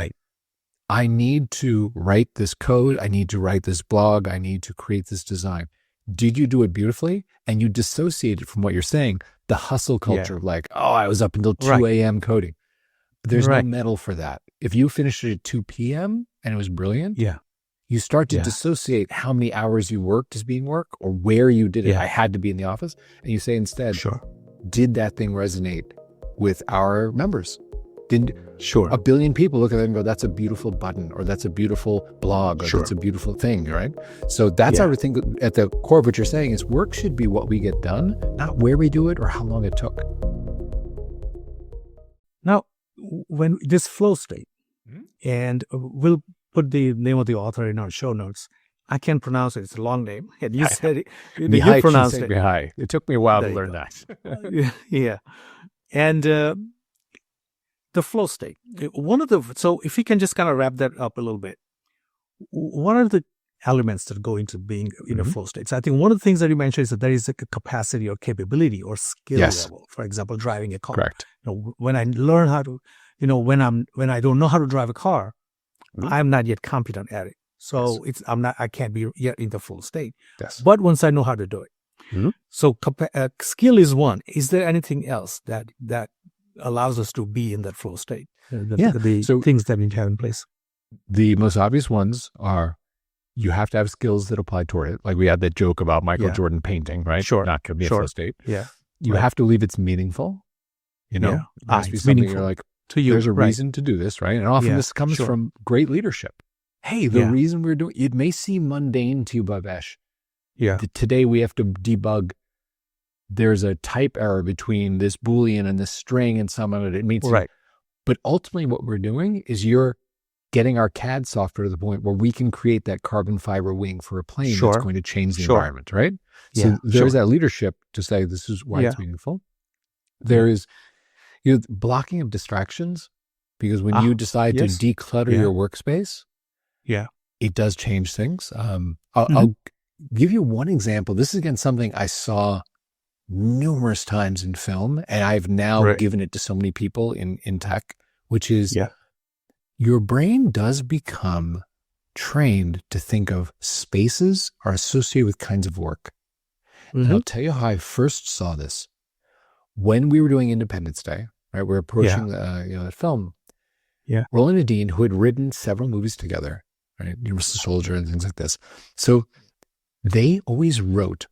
I need to write this code. I need to write this blog. I need to create this design. Did you do it beautifully? And you dissociate it from what you're saying, the hustle culture of like, oh, I was up until 2 a.m. coding. But there's no medal for that. If you finished it at 2 p.m. and it was brilliant, you start to dissociate how many hours you worked as being work or where you did it. I had to be in the office. And you say instead, did that thing resonate with our members? Did a billion people look at it and go, that's a beautiful button, or that's a beautiful blog, or that's a beautiful thing, right? So that's how we think at the core of what you're saying is work should be what we get done, not where we do it or how long it took. Now, when this flow state, and we'll put the name of the author in our show notes. I can't pronounce it. It's a long name. And you said it. You pronounced it. It took me a while to learn that. And the flow state. So if you can just kind of wrap that up a little bit, what are the elements that go into being in a flow state? So I think one of the things that you mentioned is that there is a capacity or capability or skill level. For example, driving a car. Correct. When I learn how to, when I don't know how to drive a car, I'm not yet competent at it. So I can't be yet in the flow state. Yes. But once I know how to do it. So skill is one. Is there anything else that allows us to be in that flow state? The things that we have in place. The most obvious ones are you have to have skills that apply toward it. Like we had that joke about Michael Jordan painting, right? Sure. Not going to be a flow state. Yeah. You have to believe it's meaningful. It has to be something you're like, to you, there's a reason to do this, right? And often this comes from great leadership. Hey, the reason we're doing it may seem mundane to you, Bhavesh. Today we have to debug. There's a type error between this Boolean and this string and some of it. It means but ultimately what we're doing is you're getting our CAD software to the point where we can create that carbon fiber wing for a plane Sure. that's going to change the Sure. environment, right? Yeah, So there's sure. that leadership to say this is why Yeah. it's meaningful. There is, you know, blocking of distractions, because when you decide yes. to declutter Yeah. your workspace, Yeah. it does change things. I'll give you one example. This is again something I saw numerous times in film, and I've now Right. given it to so many people in tech, which is Yeah. your brain does become trained to think of spaces are associated with kinds of work. And I'll tell you how I first saw this. When we were doing Independence Day, right? We're approaching that film. Yeah. Roland and Dean, who had written several movies together, right? Universal Soldier and things like this. So they always wrote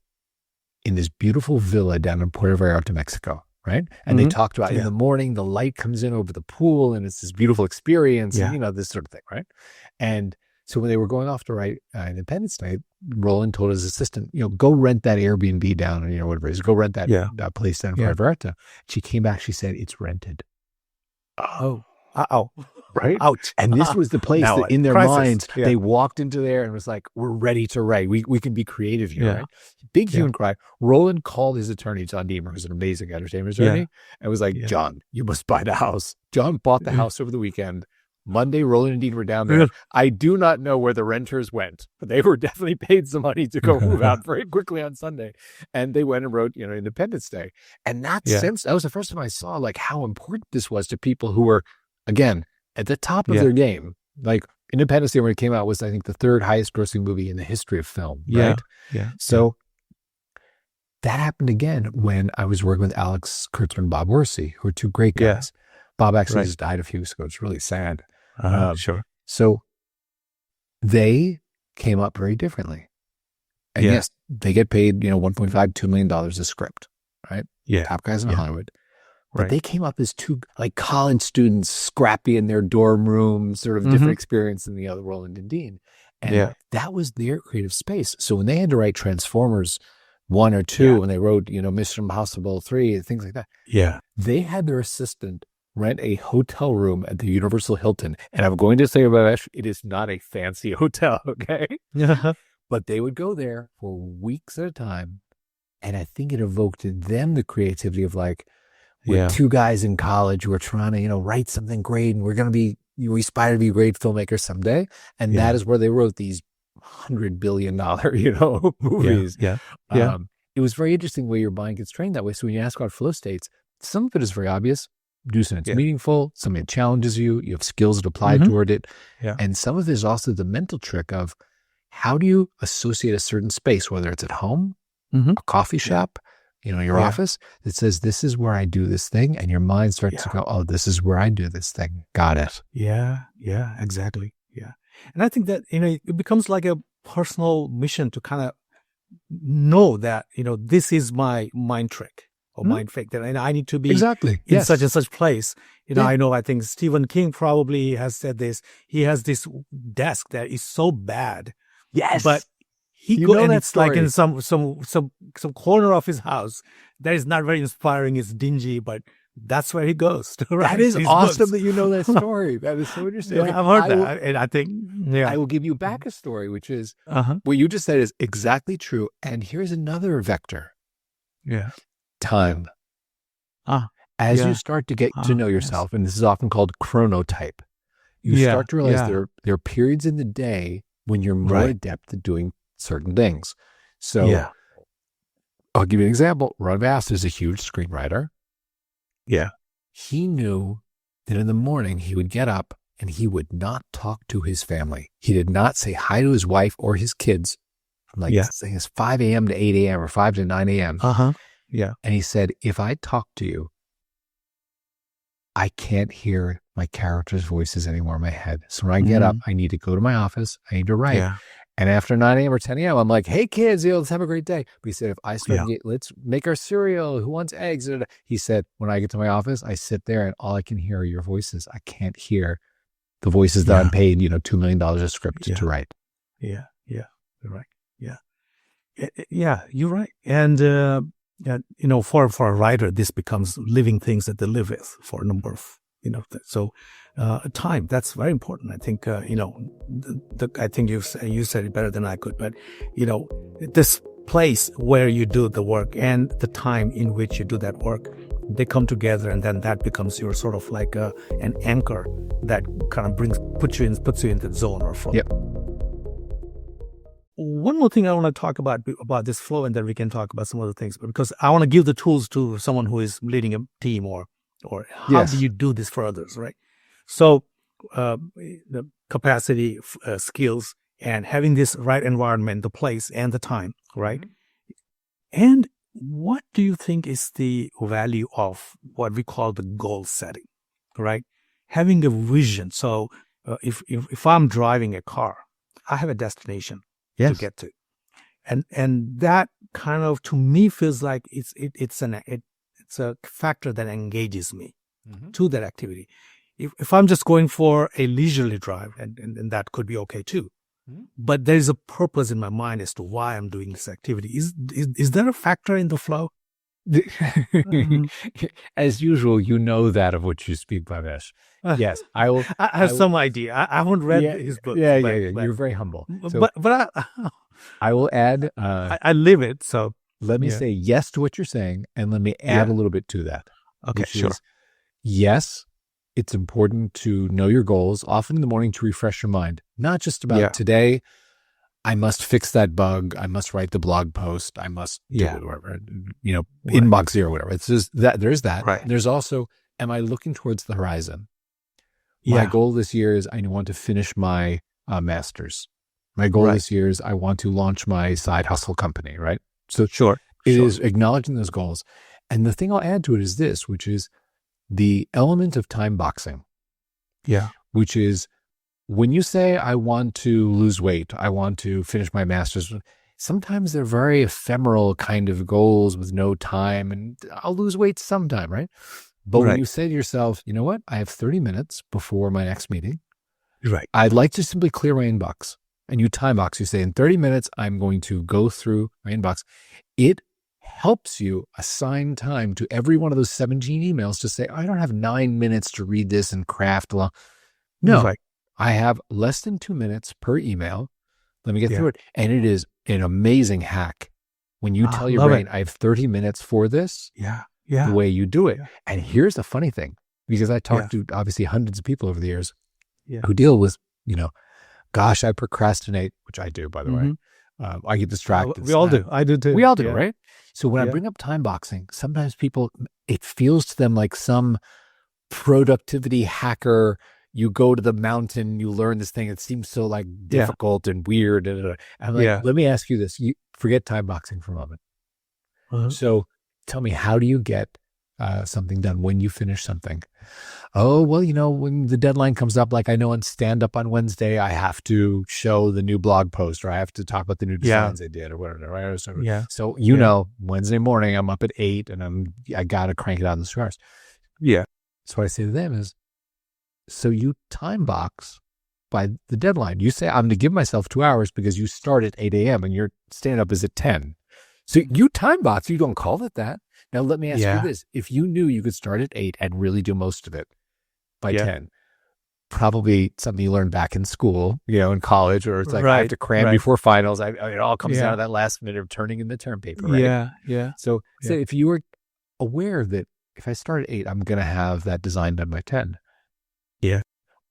in this beautiful villa down in Puerto Vallarta, Mexico, right? And they talked about in the morning, the light comes in over the pool and it's this beautiful experience, and, you know, this sort of thing, right? And so when they were going off to write Independence Day, Roland told his assistant, you know, go rent that Airbnb down, and, you know, whatever it is, go rent that, that place down in Puerto Vallarta. She came back, she said, it's rented. Oh. Uh-oh. Right? Ouch. And this was the place that in their minds, they walked into there and was like, we're ready to write. We can be creative here, right? Big human cry. Roland called his attorney, John Deemer, who's an amazing entertainment attorney, and was like, John, you must buy the house. John bought the house over the weekend. Monday, Roland and Dean were down there. I do not know where the renters went, but they were definitely paid some money to go move out very quickly on Sunday. And they went and wrote, you know, Independence Day. And that was the first time I saw like how important this was to people who were, again, at the top of their game. Like Independence Day, when it came out, was I think the third highest grossing movie in the history of film. Right? So that happened again when I was working with Alex Kurtzman and Bob Worsey, who are two great guys. Bob actually just died a few weeks ago. It's really sad. Sure. So they came up very differently. And yes, they get paid, you know, $1.5, $2 million a script, right? Top guys in Hollywood. But they came up as two like college students, scrappy in their dorm room, sort of different experience than the other Roland and Dean. And that was their creative space. So when they had to write Transformers 1 or 2, when they wrote, you know, Mission Impossible 3 and things like that, they had their assistant rent a hotel room at the Universal Hilton. And I'm going to say, Bhavesh, it is not a fancy hotel, okay? But they would go there for weeks at a time. And I think it evoked in them the creativity of like, we're two guys in college who are trying to, you know, write something great, and we're going to be, we aspire to be great filmmakers someday. And that is where they wrote these $100 billion, you know, movies. It was very interesting where your mind gets trained that way. So when you ask about flow states, some of it is very obvious. Do something that's meaningful, something that challenges you. You have skills that apply toward it. And some of it is also the mental trick of how do you associate a certain space, whether it's at home, a coffee shop, you know, your office, that says, this is where I do this thing. And your mind starts to go, oh, this is where I do this thing. Got it. Yeah, exactly. Yeah. And I think that, you know, it becomes like a personal mission to kind of know that, you know, this is my mind trick or mind fake, that I need to be in such and such place. You know, I think Stephen King probably has said this. He has this desk that is so bad. Yes. But he go, and it's like in some corner of his house that is not very inspiring. It's dingy, but that's where he goes. Right? That is awesome that you know that story. That is so interesting. Okay, I've heard that, and I think I will give you back a story, which is what you just said is exactly true. And here's another vector. Time. As you start to get to know yourself, and this is often called chronotype, you start to realize there are periods in the day when you're more adept at doing certain things. So I'll give you an example. Ron Bass is a huge screenwriter. He knew that in the morning he would get up and he would not talk to his family. He did not say hi to his wife or his kids from like saying it's 5 a.m. to 8 a.m. or 5 to 9 a.m. And he said, if I talk to you, I can't hear my characters' voices anymore in my head. So when I get up, I need to go to my office. I need to write. And after 9 a.m. or 10 a.m., I'm like, hey, kids, let's have a great day. But he said, if I start to get, let's make our cereal. Who wants eggs? He said, when I get to my office, I sit there and all I can hear are your voices. I can't hear the voices that I'm paid, you know, $2 million a script to write. You're right. You're right. And, you know, for a writer, this becomes living things that they live with for a number of Time, that's very important. I think, I think you said it better than I could, but, this place where you do the work and the time in which you do that work, they come together, and then that becomes your sort of like an anchor that kind of puts you in the zone or flow. Yep. One more thing I want to talk about this flow, and then we can talk about some other things, because I want to give the tools to someone who is leading a team, or how do you do this for others, right? So the capacity, skills, and having this right environment, the place and the time, right? Mm-hmm. And what do you think is the value of what we call the goal setting, right? Having a vision. So if I'm driving a car, I have a destination to get to, and that kind of, to me, feels like it's a factor that engages me to that activity. If I'm just going for a leisurely drive, and that could be okay too, but there is a purpose in my mind as to why I'm doing this activity. Is there a factor in the flow? As usual, you know that of which you speak, Bhavesh. Yes, I will. I have some idea. I haven't read his book. Yeah. You're very humble. So but I will add. I live it. So let me say yes to what you're saying, and let me add a little bit to that. Okay, sure. Yes, it's important to know your goals, often in the morning, to refresh your mind. Not just about today, I must fix that bug, I must write the blog post, I must do it, whatever, inbox zero, whatever. It's just that there's that. Right. There's also, am I looking towards the horizon? My goal this year is I want to finish my master's. My goal this year is I want to launch my side hustle company, right? So it is acknowledging those goals. And the thing I'll add to it is this, which is the element of time boxing. Yeah. Which is, when you say, I want to lose weight, I want to finish my master's, sometimes they're very ephemeral kind of goals with no time, and I'll lose weight sometime, right? But when you say to yourself, you know what, I have 30 minutes before my next meeting. Right. I'd like to simply clear my inbox. And you time box, you say, in 30 minutes, I'm going to go through my inbox. It helps you assign time to every one of those 17 emails to say, I don't have 9 minutes to read this and craft along. No, I have less than 2 minutes per email. Let me get through it. And it is an amazing hack. When you tell your brain, I have 30 minutes for this, the way you do it. And here's the funny thing, because I talked to obviously hundreds of people over the years who deal with, gosh, I procrastinate, which I do, by the way. I get distracted. We all do. I do too. We all do, right? So when I bring up time boxing, sometimes people, it feels to them like some productivity hacker. You go to the mountain, you learn this thing. It seems so like difficult and weird. And I'm like, let me ask you this. You forget time boxing for a moment. So tell me, how do you get something done when you finish something? Oh, well, when the deadline comes up, like I know on stand up on Wednesday, I have to show the new blog post, or I have to talk about the new designs I did, or whatever. Right? So, Wednesday morning, I'm up at 8 and I got to crank it out in the 2 hours. Yeah. So what I say to them is, so you time box by the deadline. You say, I'm going to give myself 2 hours because you start at 8 a.m. and your stand up is at 10. So you time box, you don't call it that. Now, let me ask you this. If you knew you could start at 8 and really do most of it by 10, probably something you learned back in school, in college, or it's like I have to cram before finals. It all comes down to that last minute of turning in the term paper, right? Yeah. So if you were aware that if I start at 8, I'm going to have that design done by 10. Yeah.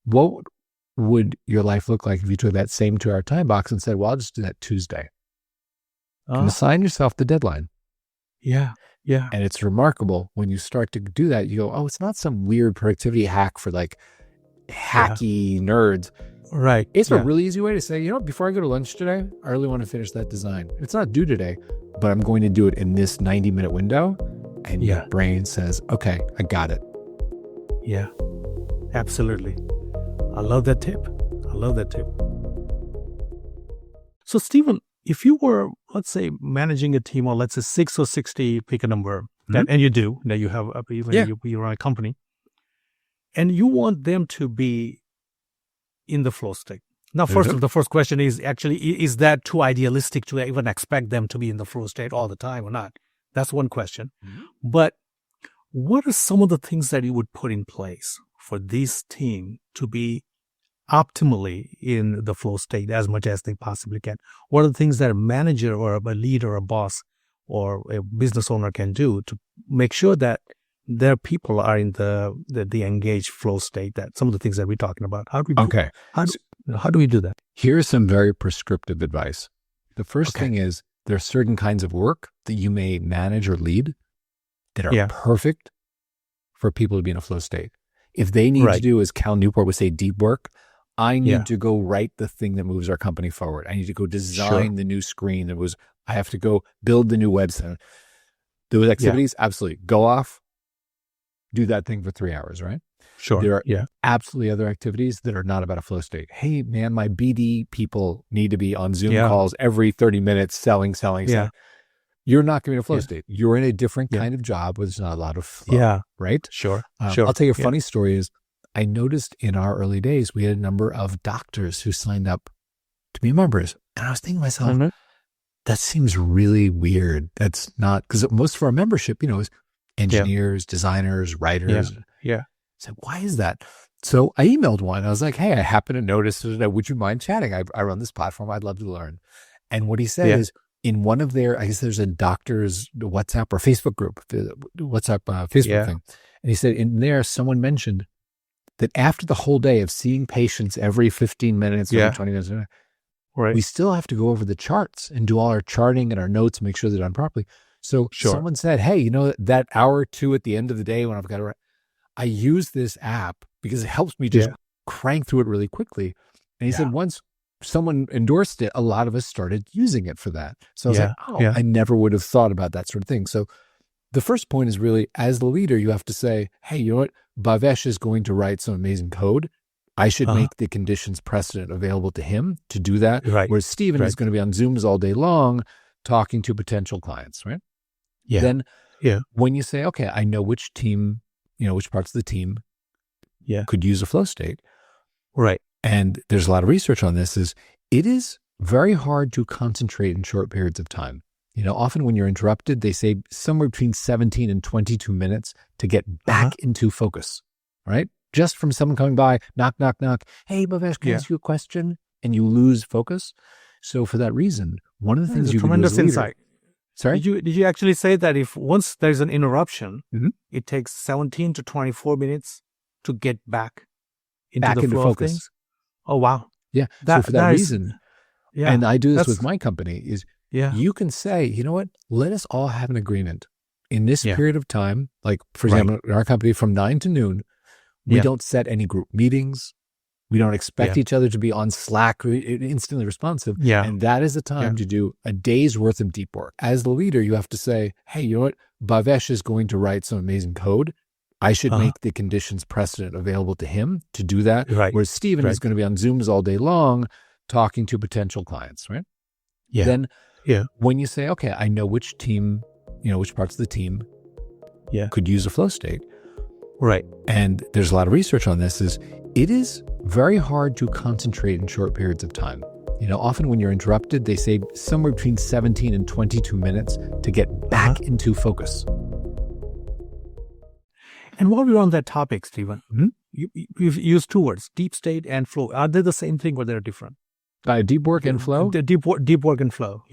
What would your life look like if you took that same 2-hour time box and said, well, I'll just do that Tuesday? And assign yourself the deadline. Yeah. Yeah. And it's remarkable when you start to do that, you go, oh, it's not some weird productivity hack for like hacky nerds. Right. It's a really easy way to say, before I go to lunch today, I really want to finish that design. It's not due today, but I'm going to do it in this 90-minute window. And your brain says, okay, I got it. Yeah, absolutely. I love that tip. So, Steven, if you were, let's say, managing a team, or let's say 6 or 60, pick a number, and you do, that you have, you run a company, and you want them to be in the flow state. Now, the first question is actually, is that too idealistic to even expect them to be in the flow state all the time or not? That's one question. But what are some of the things that you would put in place for this team to be optimally in the flow state as much as they possibly can? What are the things that a manager or a leader or a boss or a business owner can do to make sure that their people are in the engaged flow state, that some of the things that we're talking about? How do we do, how do we do that? Here's some very prescriptive advice. The first thing is there are certain kinds of work that you may manage or lead that are perfect for people to be in a flow state. If they need to do, as Cal Newport would say, deep work, I need to go write the thing that moves our company forward. I need to go design the new screen I have to go build the new website. Those activities, absolutely. Go off, do that thing for 3 hours, right? Sure. There are absolutely other activities that are not about a flow state. Hey, man, my BD people need to be on Zoom calls every 30 minutes selling. You're not going to be in a flow state. You're in a different kind of job where there's not a lot of flow, right? Sure. I'll tell you a funny story is I noticed in our early days, we had a number of doctors who signed up to be members. And I was thinking to myself, that seems really weird. That's not, because most of our membership, is engineers, designers, writers. I said, why is that? So I emailed one. I was like, hey, I happen to notice, would you mind chatting? I run this platform. I'd love to learn. And what he said is, in one of their, I guess there's a doctor's WhatsApp or Facebook group, Facebook thing. And he said in there, someone mentioned that after the whole day of seeing patients every 15 minutes, every 20 minutes, we still have to go over the charts and do all our charting and our notes, make sure they're done properly. So someone said, hey, that hour or two at the end of the day when I've got to write, I use this app because it helps me just crank through it really quickly. And he said once someone endorsed it, a lot of us started using it for that. So I was like, I never would have thought about that sort of thing. So the first point is really, as the leader, you have to say, hey, you know what? Bhavesh is going to write some amazing code. I should make the conditions precedent available to him to do that. Whereas Steven is going to be on Zooms all day long talking to potential clients, right? Then when you say, okay, I know which team, which parts of the team could use a flow state. Right. And there's a lot of research on this, it is very hard to concentrate in short periods of time. Often when you're interrupted, they say somewhere between 17 and 22 minutes to get back into focus, right? Just from someone coming by, knock, knock, knock. Hey, Bhavesh, can I ask you a question? And you lose focus. So for that reason, one of the things you can do as a leader, insight. Sorry? Did you actually say that if once there's an interruption, it takes 17 to 24 minutes to get back into the flow focus. Of things? Oh, wow. Yeah. So for that reason, and I do this with my company, is you can say, you know what, let us all have an agreement. In this period of time, like for example, in our company from 9 to noon, we don't set any group meetings. We don't expect each other to be on Slack instantly responsive. And that is the time to do a day's worth of deep work. As the leader, you have to say, hey, you know what? Bhavesh is going to write some amazing code. I should make the conditions precedent available to him to do that. Whereas Steven is going to be on Zooms all day long talking to potential clients, right? Then when you say, okay, I know which team, which parts of the team could use a flow state. Right. And there's a lot of research on this, it is very hard to concentrate in short periods of time. Often when you're interrupted, they say somewhere between 17 and 22 minutes to get back into focus. And while we're on that topic, Steven, you've used two words, deep state and flow. Are they the same thing or they're different? Deep work and flow? The deep work and flow,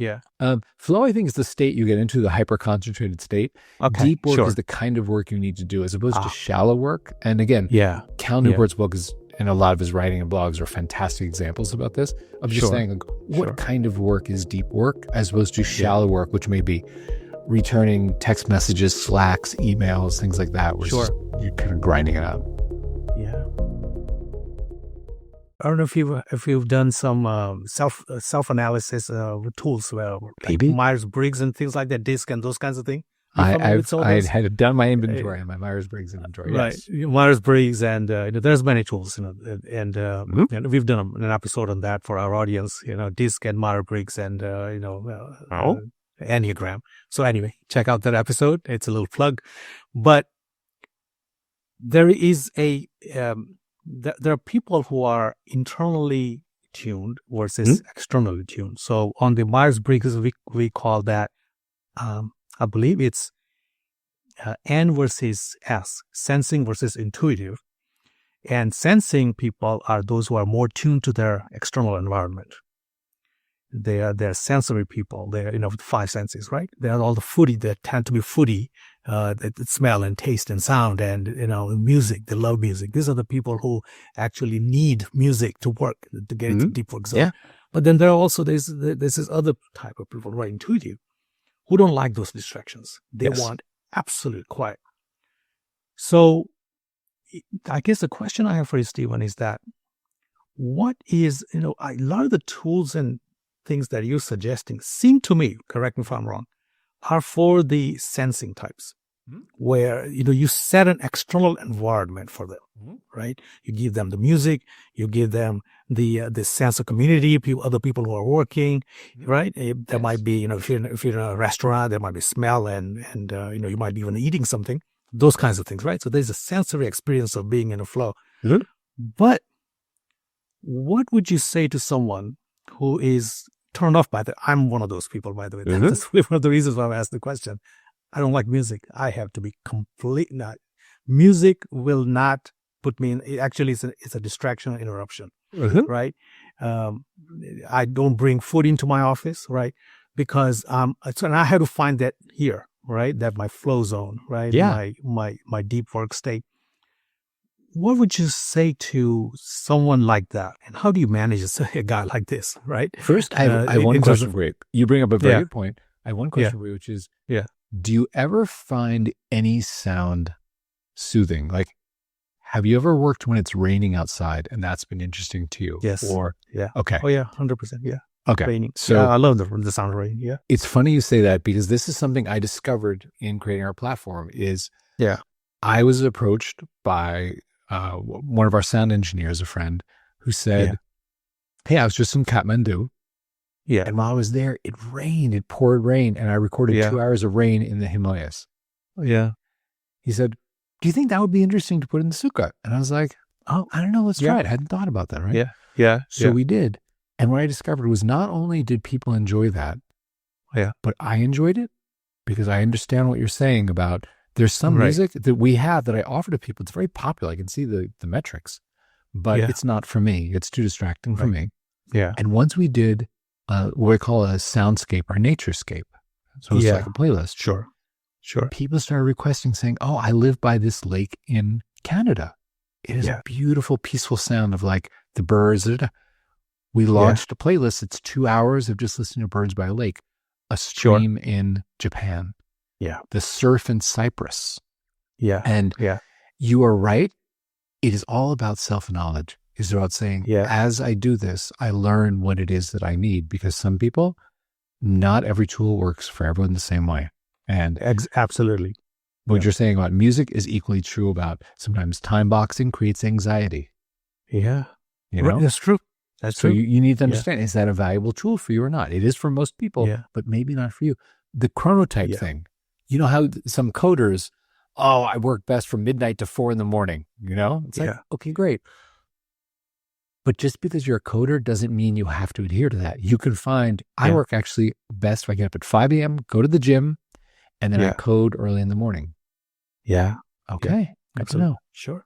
Flow, I think, is the state you get into, the hyper-concentrated state. Okay, deep work is the kind of work you need to do as opposed to shallow work. And again, Cal Newport's book and a lot of his writing and blogs are fantastic examples about this, of just saying, what kind of work is deep work as opposed to shallow work, which may be returning text messages, Slacks, emails, things like that, where you're kind of grinding it out. I don't know if you've done some self analysis with tools, like Myers-Briggs and things like that, DISC and those kinds of things. I had done my inventory on my Myers-Briggs inventory. Right, Myers-Briggs, and there's many tools, and we've done an episode on that for our audience. DISC and Myers-Briggs, and Enneagram. So anyway, check out that episode. It's a little plug, but there is there are people who are internally tuned versus externally tuned. So on the Myers-Briggs, we call that, I believe it's N versus S, sensing versus intuitive. And sensing people are those who are more tuned to their external environment. They're sensory people. They're, with 5 senses, right? They're all the foodie. They tend to be foodie, that smell and taste and sound and, music. They love music. These are the people who actually need music to work, to get into deep work zone. Yeah. But then there are also, there's this other type of people, right, intuitive, who don't like those distractions. They want absolute quiet. So I guess the question I have for you, Steven, is that what is, a lot of the tools and things that you're suggesting seem to me, correct me if I'm wrong, are for the sensing types, where, you set an external environment for them, right? You give them the music, you give them the sense of community, other people who are working, right? There might be, if you're in a restaurant, there might be smell and you might be even eating something, those kinds of things, right? So there's a sensory experience of being in a flow. But what would you say to someone who is turned off by that? I'm one of those people, by the way. That's one of the reasons why I asked the question. I don't like music. I have to be not. Music will not put me in. Actually, it's a distraction, interruption, right? I don't bring food into my office, right? Because and I have to find that here, right? That my flow zone, right? Yeah. My deep work state. What would you say to someone like that? And how do you manage a guy like this, right? First, I have one question for you. You bring up a very good point. I have one question for you, which is, do you ever find any sound soothing? Like, have you ever worked when it's raining outside and that's been interesting to you? Yes. Okay. Oh, yeah, 100%. Yeah. Okay. Raining. So I love the sound of rain. Yeah. It's funny you say that, because this is something I discovered in creating our platform. I was approached by one of our sound engineers, a friend, who said, hey, I was just in Kathmandu. Yeah. And while I was there, it rained, it poured rain, and I recorded 2 hours of rain in the Himalayas. Yeah. He said, do you think that would be interesting to put in the Sukha? And I was like, oh, I don't know, let's try it. I hadn't thought about that, right? Yeah. So we did. And what I discovered was not only did people enjoy that, but I enjoyed it, because I understand what you're saying about there's some music that we have that I offer to people. It's very popular. I can see the metrics, but it's not for me. It's too distracting for me. Yeah. And once we did what we call a soundscape or naturescape, so it's like a playlist. Sure. People started requesting, saying, oh, I live by this lake in Canada. It is a beautiful, peaceful sound of like the birds. We launched a playlist. It's 2 hours of just listening to birds by a lake, a stream in Japan. Yeah. The surf in Cyprus. Yeah. And you are right. It is all about self-knowledge. It's about saying, as I do this, I learn what it is that I need, because some people, not every tool works for everyone the same way. And absolutely. What you're saying about music is equally true about sometimes time boxing creates anxiety. Yeah. That's true. That's true. So you need to understand, is that a valuable tool for you or not? It is for most people, but maybe not for you. The chronotype thing. You know how some coders, I work best from midnight to 4 a.m. It's like, okay, great. But just because you're a coder doesn't mean you have to adhere to that. You can find, I work actually best if I get up at 5 a.m., go to the gym, and then I code early in the morning. Yeah. Okay. Good to know. Sure.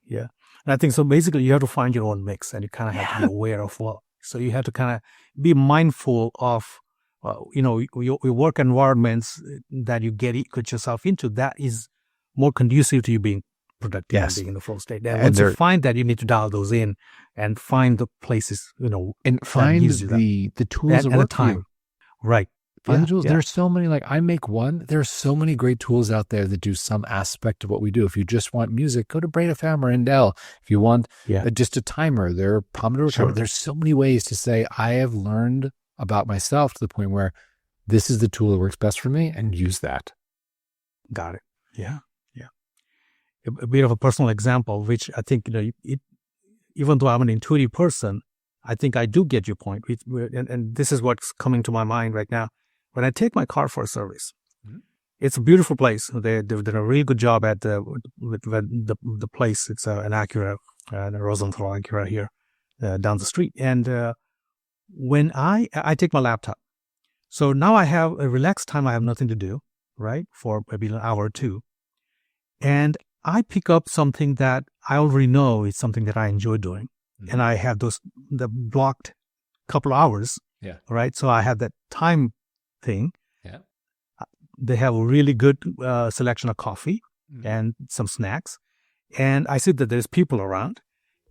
Yeah. And I think so basically you have to find your own mix, and you kind of have to be aware of so you have to kind of be mindful of, your work environments that you get yourself into, that is more conducive to you being productive and being in the flow state. And once you find that, you need to dial those in and find the places, and find the tools that work for you. Right. Find the tools. There are so many, like I make one. There are so many great tools out there that do some aspect of what we do. If you just want music, go to Braid FM or Endel. If you want just a timer, there are Pomodoro. There's so many ways to say, I have learned about myself to the point where this is the tool that works best for me, and use that. Got it. Yeah. A bit of a personal example, which I think, even though I'm an intuitive person, I think I do get your point. And this is what's coming to my mind right now. When I take my car for a service, it's a beautiful place. They've done a really good job at with the place. It's an Acura, a Rosenthal Acura here down the street. And when I take my laptop, so now I have a relaxed time. I have nothing to do, right, for maybe an hour or two. And I pick up something that I already know is something that I enjoy doing. Mhm. And I have the blocked couple hours, Yeah. right? So I have that time thing. Yeah. They have a really good selection of coffee Mhm. and some snacks. And I see that there's people around.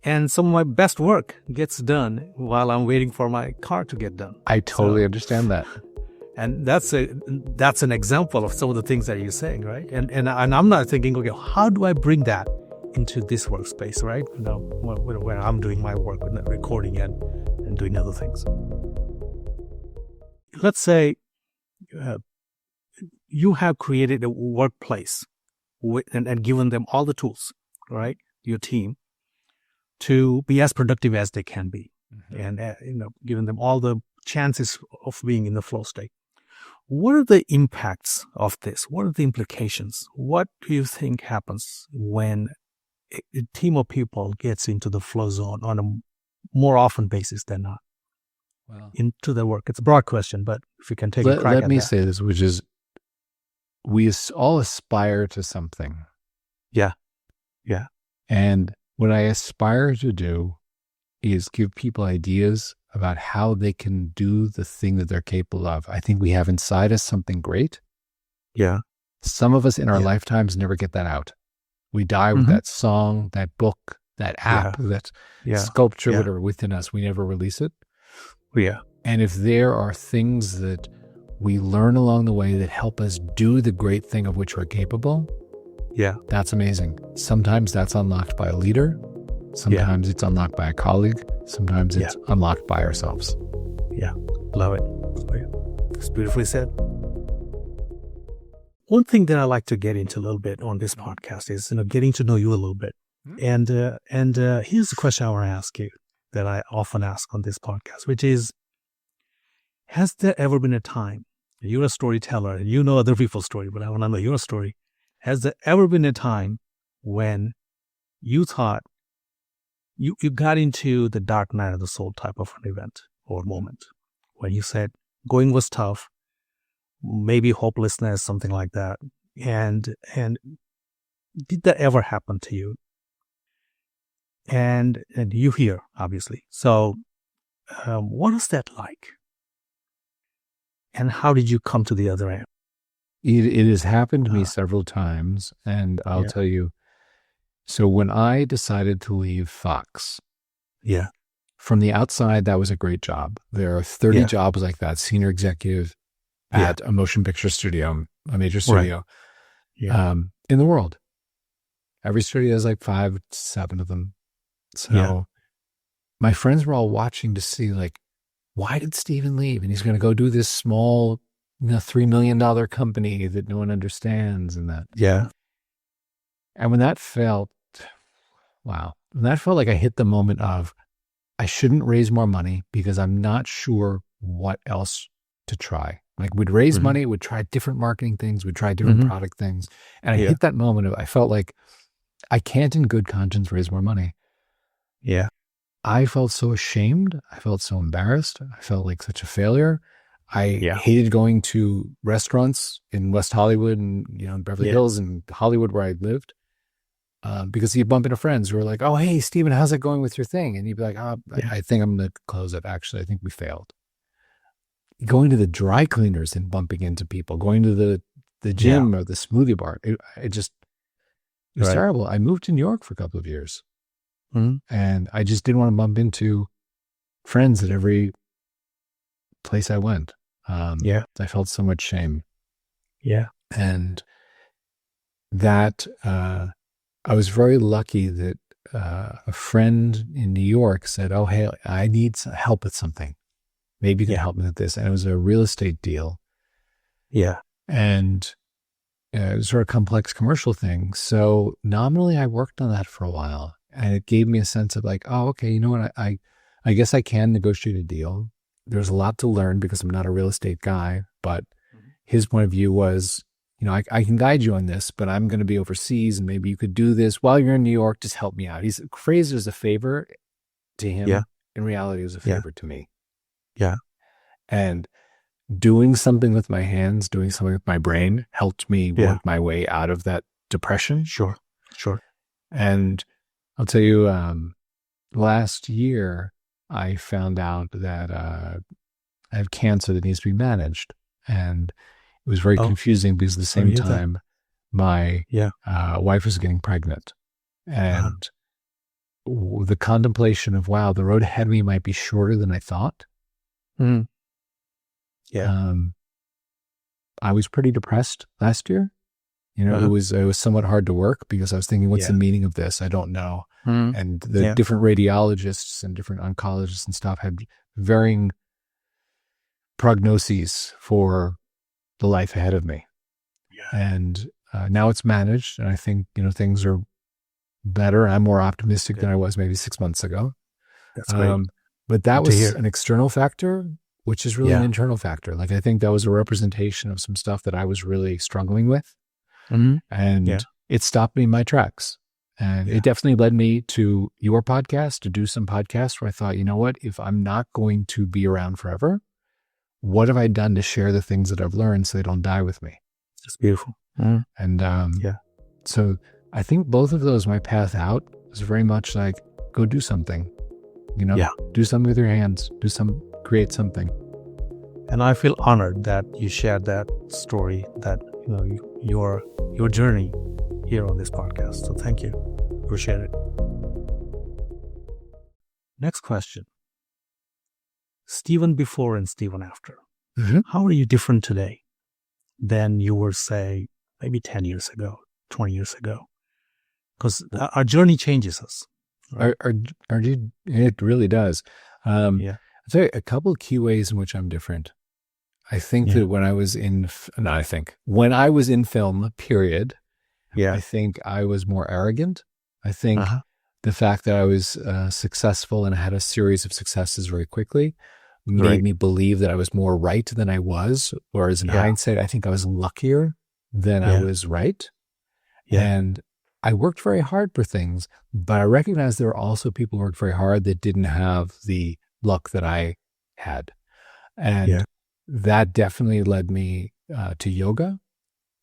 And some of my best work gets done while I'm waiting for my car to get done. I totally understand that. And that's an example of some of the things that you're saying, right? And I'm not thinking, okay, how do I bring that into this workspace, right? Where I'm doing my work with recording and doing other things. Let's say you have created a workplace and given them all the tools, right? Your team to be as productive as they can be, and giving them all the chances of being in the flow state. What are the impacts of this? What are the implications? What do you think happens when a team of people gets into the flow zone on a more often basis than not Well, into their work? It's a broad question, but if you can take a crack let at me that. say this, which is we all aspire to something. Yeah. Yeah. And what I aspire to do is give people ideas about how they can do the thing that they're capable of. I think we have inside us something great. Yeah. Some of us in our Yeah. lifetimes never get that out. We die with that song, that book, that app, that sculpture, whatever within us. We never release it. Yeah. And if there are things that we learn along the way that help us do the great thing of which we're capable, that's amazing. Sometimes that's unlocked by a leader. Sometimes it's unlocked by a colleague. Sometimes it's unlocked by ourselves. Yeah. Love it. It's beautifully said. One thing that I like to get into a little bit on this podcast is, getting to know you a little bit. And here's the question I want to ask you that I often ask on this podcast, which is, has there ever been a time, you're a storyteller, and you know other people's story, but I want to know your story. Has there ever been a time when you thought you got into the dark night of the soul type of an event or moment when you said going was tough, maybe hopelessness, something like that? And did that ever happen to you? And you here, obviously. So what is that like? And how did you come to the other end? It has happened to me several times. And I'll tell you, so when I decided to leave Fox, from the outside, that was a great job. There are 30 jobs like that, senior executive at a motion picture studio, a major studio, in the world. Every studio has like 5, 7 of them. So my friends were all watching to see, like, why did Steven leave? And he's going to go do this small, $3 million company that no one understands, and that. Yeah. And when that felt like I hit the moment of, I shouldn't raise more money because I'm not sure what else to try. Like, we'd raise money, we'd try different marketing things, we'd try different product things. And I hit that moment of, I felt like I can't in good conscience raise more money. Yeah. I felt so ashamed. I felt so embarrassed. I felt like such a failure. I hated going to restaurants in West Hollywood and, in Beverly Hills and Hollywood where I lived. Because you'd bump into friends who were like, oh, hey, Steven, how's it going with your thing? And you'd be like, I think I'm going to close it. Actually, I think we failed. Going to the dry cleaners and bumping into people, going to the gym or the smoothie bar. It was terrible. I moved to New York for a couple of years. And I just didn't want to bump into friends at every place I went. I felt so much shame. Yeah. And that, I was very lucky that a friend in New York said, oh, hey, I need help with something. Maybe you can help me with this. And it was a real estate deal. Yeah. And it was sort of a complex commercial thing. So nominally I worked on that for a while. And it gave me a sense of like, oh, okay, you know what? I guess I can negotiate a deal. There's a lot to learn because I'm not a real estate guy. But his point of view was, I can guide you on this, but I'm going to be overseas and maybe you could do this while you're in New York. Just help me out. He's phrased it as a favor to him. Yeah. In reality, it was a favor to me. Yeah. And doing something with my hands, doing something with my brain helped me work my way out of that depression. Sure. Sure. And I'll tell you, last year, I found out that I have cancer that needs to be managed. And it was very confusing because at the same time, my wife was getting pregnant. And the contemplation of, wow, the road ahead of me might be shorter than I thought. Mm. I was pretty depressed last year. It was somewhat hard to work because I was thinking, what's the meaning of this? I don't know. And the different radiologists and different oncologists and stuff had varying prognoses for the life ahead of me. And now it's managed, and I think, things are better. I'm more optimistic than I was maybe 6 months ago. That's great. But that was an external factor, which is really an internal factor. Like, I think that was a representation of some stuff that I was really struggling with. And it stopped me in my tracks. And it definitely led me to your podcast, to do some podcasts where I thought, you know what, if I'm not going to be around forever, what have I done to share the things that I've learned so they don't die with me? That's beautiful. And so I think both of those, my path out is very much like, go do something, do something with your hands, create something. And I feel honored that you shared that story, that your journey here on this podcast. So thank you. Appreciate it. Next question. Steven before and Steven after. How are you different today than you were, say, maybe 10 years ago, 20 years ago? Because our journey changes us. Right? It really does. I'll tell you a couple of key ways in which I'm different. I think that when I was in film, period, I think I was more arrogant. I think the fact that I was successful and I had a series of successes very quickly made me believe that I was more right than I was. Whereas in hindsight, I think I was luckier than I was right. And I worked very hard for things, but I recognized there were also people who worked very hard that didn't have the luck that I had. And that definitely led me to yoga.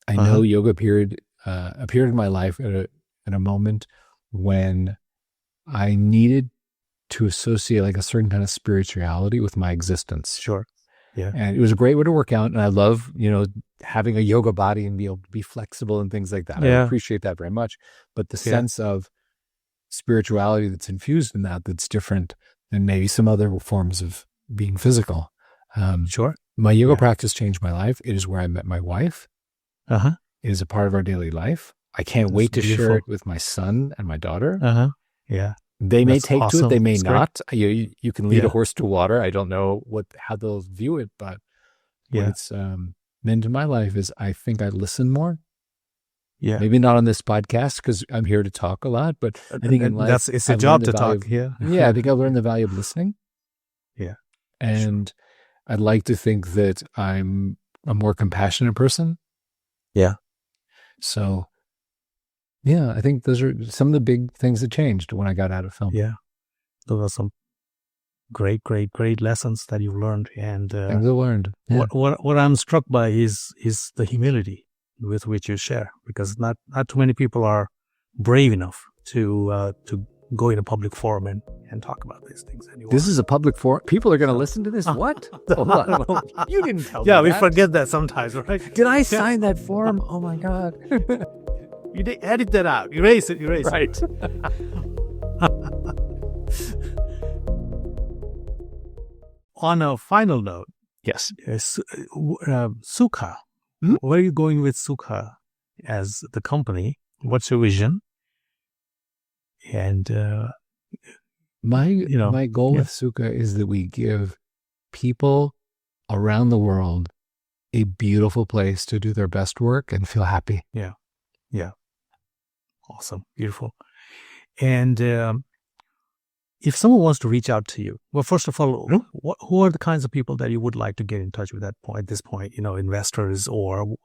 I know yoga appeared in my life at a moment when I needed to associate like a certain kind of spirituality with my existence. Sure. Yeah. And it was a great way to work out. And I love, having a yoga body and be able to be flexible and things like that. I appreciate that very much. But the sense of spirituality that's infused in that's different than maybe some other forms of being physical. Sure. My yoga practice changed my life. It is where I met my wife. It is a part of our daily life. I can't wait to share it with my son and my daughter. Yeah. They may take to it. They may not. You can lead a horse to water. I don't know how they'll view it, but what it's meant in my life is I think I listen more. Yeah. Maybe not on this podcast because I'm here to talk a lot, but I think in life, it's a job to talk. I think I've learned the value of listening. Yeah. And I'd like to think that I'm a more compassionate person. Yeah. So, I think those are some of the big things that changed when I got out of film. Yeah. Those are some great lessons that you've learned. And things I learned. Yeah. What I'm struck by is the humility with which you share, because not too many people are brave enough to go in a public forum and talk about these things anymore. This is a public forum. People are going to listen to this. What? Hold on. You didn't tell me that. We forget that sometimes, right? Did I sign that form? Oh my God. You edit that out. Erase it. Right. On a final note. Yes. Sukha. Where are you going with Sukha as the company? What's your vision? And my goal with Sukha is that we give people around the world a beautiful place to do their best work and feel happy. Yeah. Awesome. Beautiful. And if someone wants to reach out to you, well, first of all, who are the kinds of people that you would like to get in touch with at this point? Investors or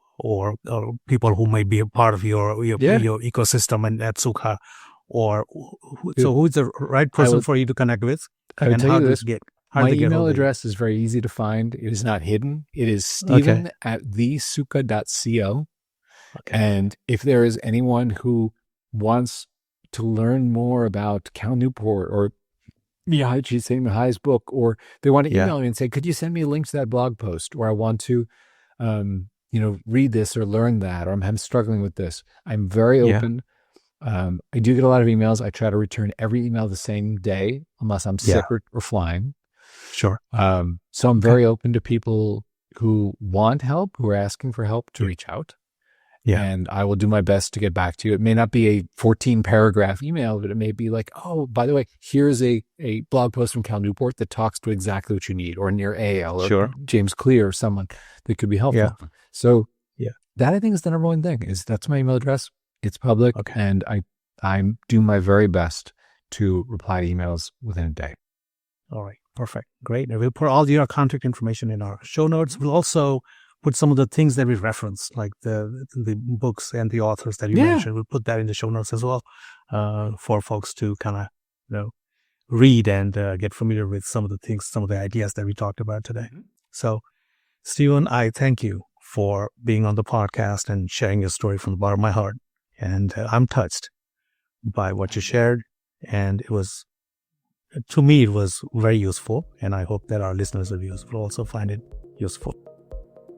people who may be a part of your ecosystem and at Sukha, or so who's the right person for you to connect with? I would tell you this. My email address is very easy to find. It is not hidden. It is Steven@thesukha.co. Okay. And if there is anyone who wants to learn more about Cal Newport or Mihaly Csikszentmihalyi's book, or they want to email me and say, could you send me a link to that blog post, or I want to, read this or learn that, or I'm struggling with this. I'm very open. I do get a lot of emails. I try to return every email the same day, unless I'm sick or flying. Sure. So I'm very open to people who want help, who are asking for help, to reach out. Yeah. And I will do my best to get back to you. It may not be a 14-paragraph email, but it may be like, oh, by the way, here's a blog post from Cal Newport that talks to exactly what you need, or Nir Eyal, or James Clear, or someone that could be helpful. Yeah. So that, I think, is the number one thing. That's my email address. It's public, and I do my very best to reply to emails within a day. All right. Perfect. Great. And we'll put all your contact information in our show notes. We'll also put some of the things that we reference, like the books and the authors that you mentioned. We'll put that in the show notes as well, for folks to kind of, read and get familiar with some of the things, some of the ideas that we talked about today. Mm-hmm. So, Steven, I thank you for being on the podcast and sharing your story from the bottom of my heart. And I'm touched by what you shared. And to me, it was very useful. And I hope that our listeners will also find it useful.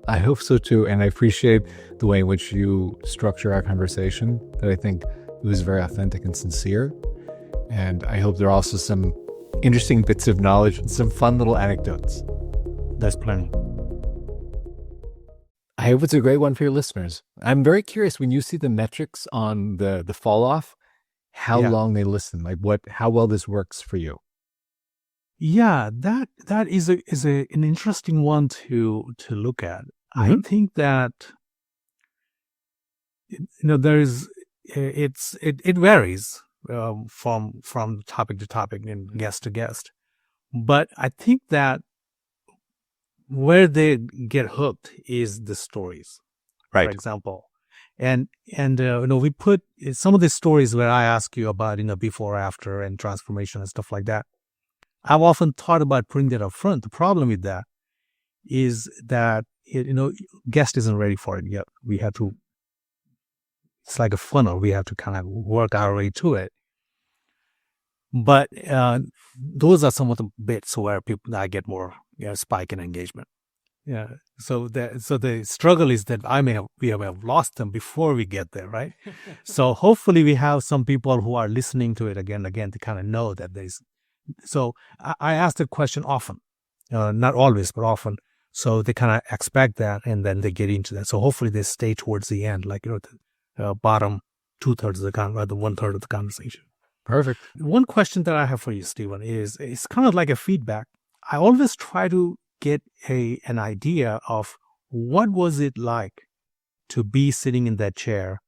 I hope so too, and I appreciate the way in which you structure our conversation, that I think it was very authentic and sincere. And I hope there are also some interesting bits of knowledge and some fun little anecdotes. There's plenty. I hope it's a great one for your listeners. I'm very curious, when you see the metrics on the fall off, how long they listen, like how well this works for you. Yeah, that is an interesting one to look at. Mm-hmm. I think that it varies from topic to topic and guest to guest, but I think that where they get hooked is the stories, right? For example, and we put some of the stories where I ask you about before, after, and transformation and stuff like that. I've often thought about putting that up front. The problem with that is that, guest isn't ready for it yet. We have to, it's like a funnel. We have to kind of work our way to it. But those are some of the bits where I get more spike in engagement. Yeah. So the struggle is that we have lost them before we get there, right? So hopefully we have some people who are listening to it again to kind of know that there's. So I ask the question often, not always, but often. So they kind of expect that, and then they get into that. So hopefully they stay towards the end, like the bottom 2/3 of the the 1/3 of the conversation. Perfect. One question that I have for you, Steven, is it's kind of like a feedback. I always try to get an idea of what was it like to be sitting in that chair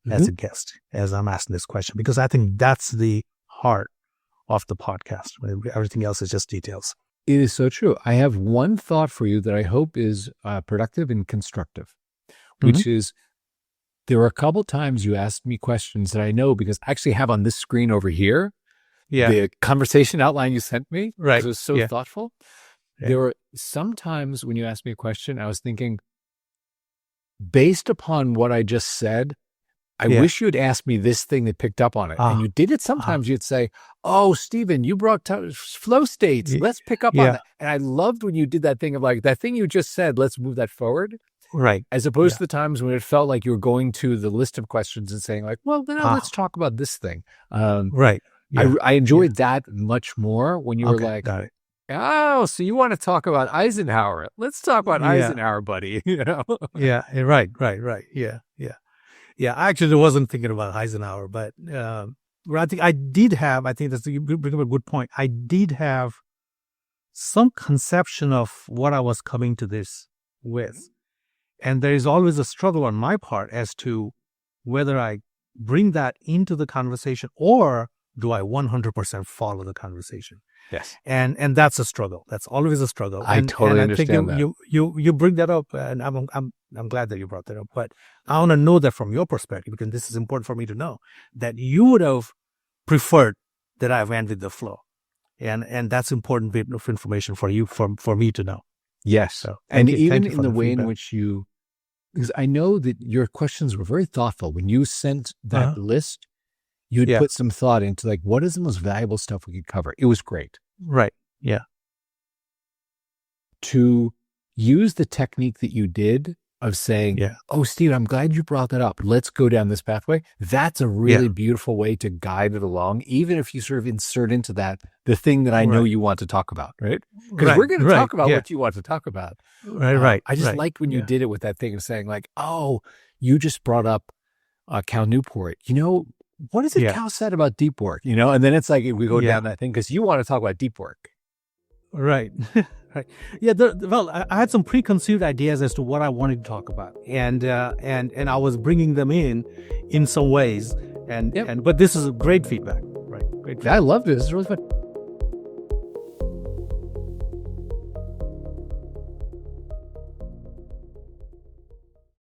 as a guest, as I'm asking this question, because I think that's the heart of the podcast. Everything else is just details. It is so true. I have one thought for you that I hope is productive and constructive, which is, there were a couple times you asked me questions that I know, because I actually have on this screen over here, the conversation outline you sent me. Right. It was so thoughtful. Yeah. There were some times when you asked me a question, I was thinking, based upon what I just said, I wish you had asked me this thing that picked up on it. And you did it sometimes. You'd say, oh, Steven, you brought flow states. Let's pick up on that. And I loved when you did that thing of like, that thing you just said, let's move that forward. Right. As opposed to the times when it felt like you were going to the list of questions and saying like, well, let's talk about this thing. Right. Yeah. I enjoyed that much more when you were like, oh, so you want to talk about Eisenhower. Let's talk about Eisenhower, buddy. Yeah. Right. Yeah. Yeah, I actually wasn't thinking about Eisenhower, but I think you bring up a good point. I did have some conception of what I was coming to this with. And there is always a struggle on my part as to whether I bring that into the conversation or do I 100% follow the conversation. Yes. And that's a struggle. That's always a struggle. I totally understand that. You bring that up, and I'm glad that you brought that up. But I want to know that from your perspective, because this is important for me to know, that you would have preferred that I went with the flow. And that's important bit of information for you, for me to know. Yes. So, and even in the way in which because I know that your questions were very thoughtful. When you sent that list, you had Yeah. put some thought into like, what is the most valuable stuff we could cover? It was great. Right. Yeah. To use the technique that you did of saying, Yeah. oh, Steve, I'm glad you brought that up. Let's go down this pathway. That's a really beautiful way to guide it along, even if you sort of insert into that the thing that I know you want to talk about, right? Because we're going to talk about what you want to talk about. Right. I just liked when you did it with that thing of saying like, oh, you just brought up Cal Newport. What is it Cal said about deep work? And then it's like we go down that thing because you want to talk about deep work. Right. Right. Yeah. I had some preconceived ideas as to what I wanted to talk about, and I was bringing them in some ways, but this is great feedback. Right. Great feedback. I loved it. This is really fun.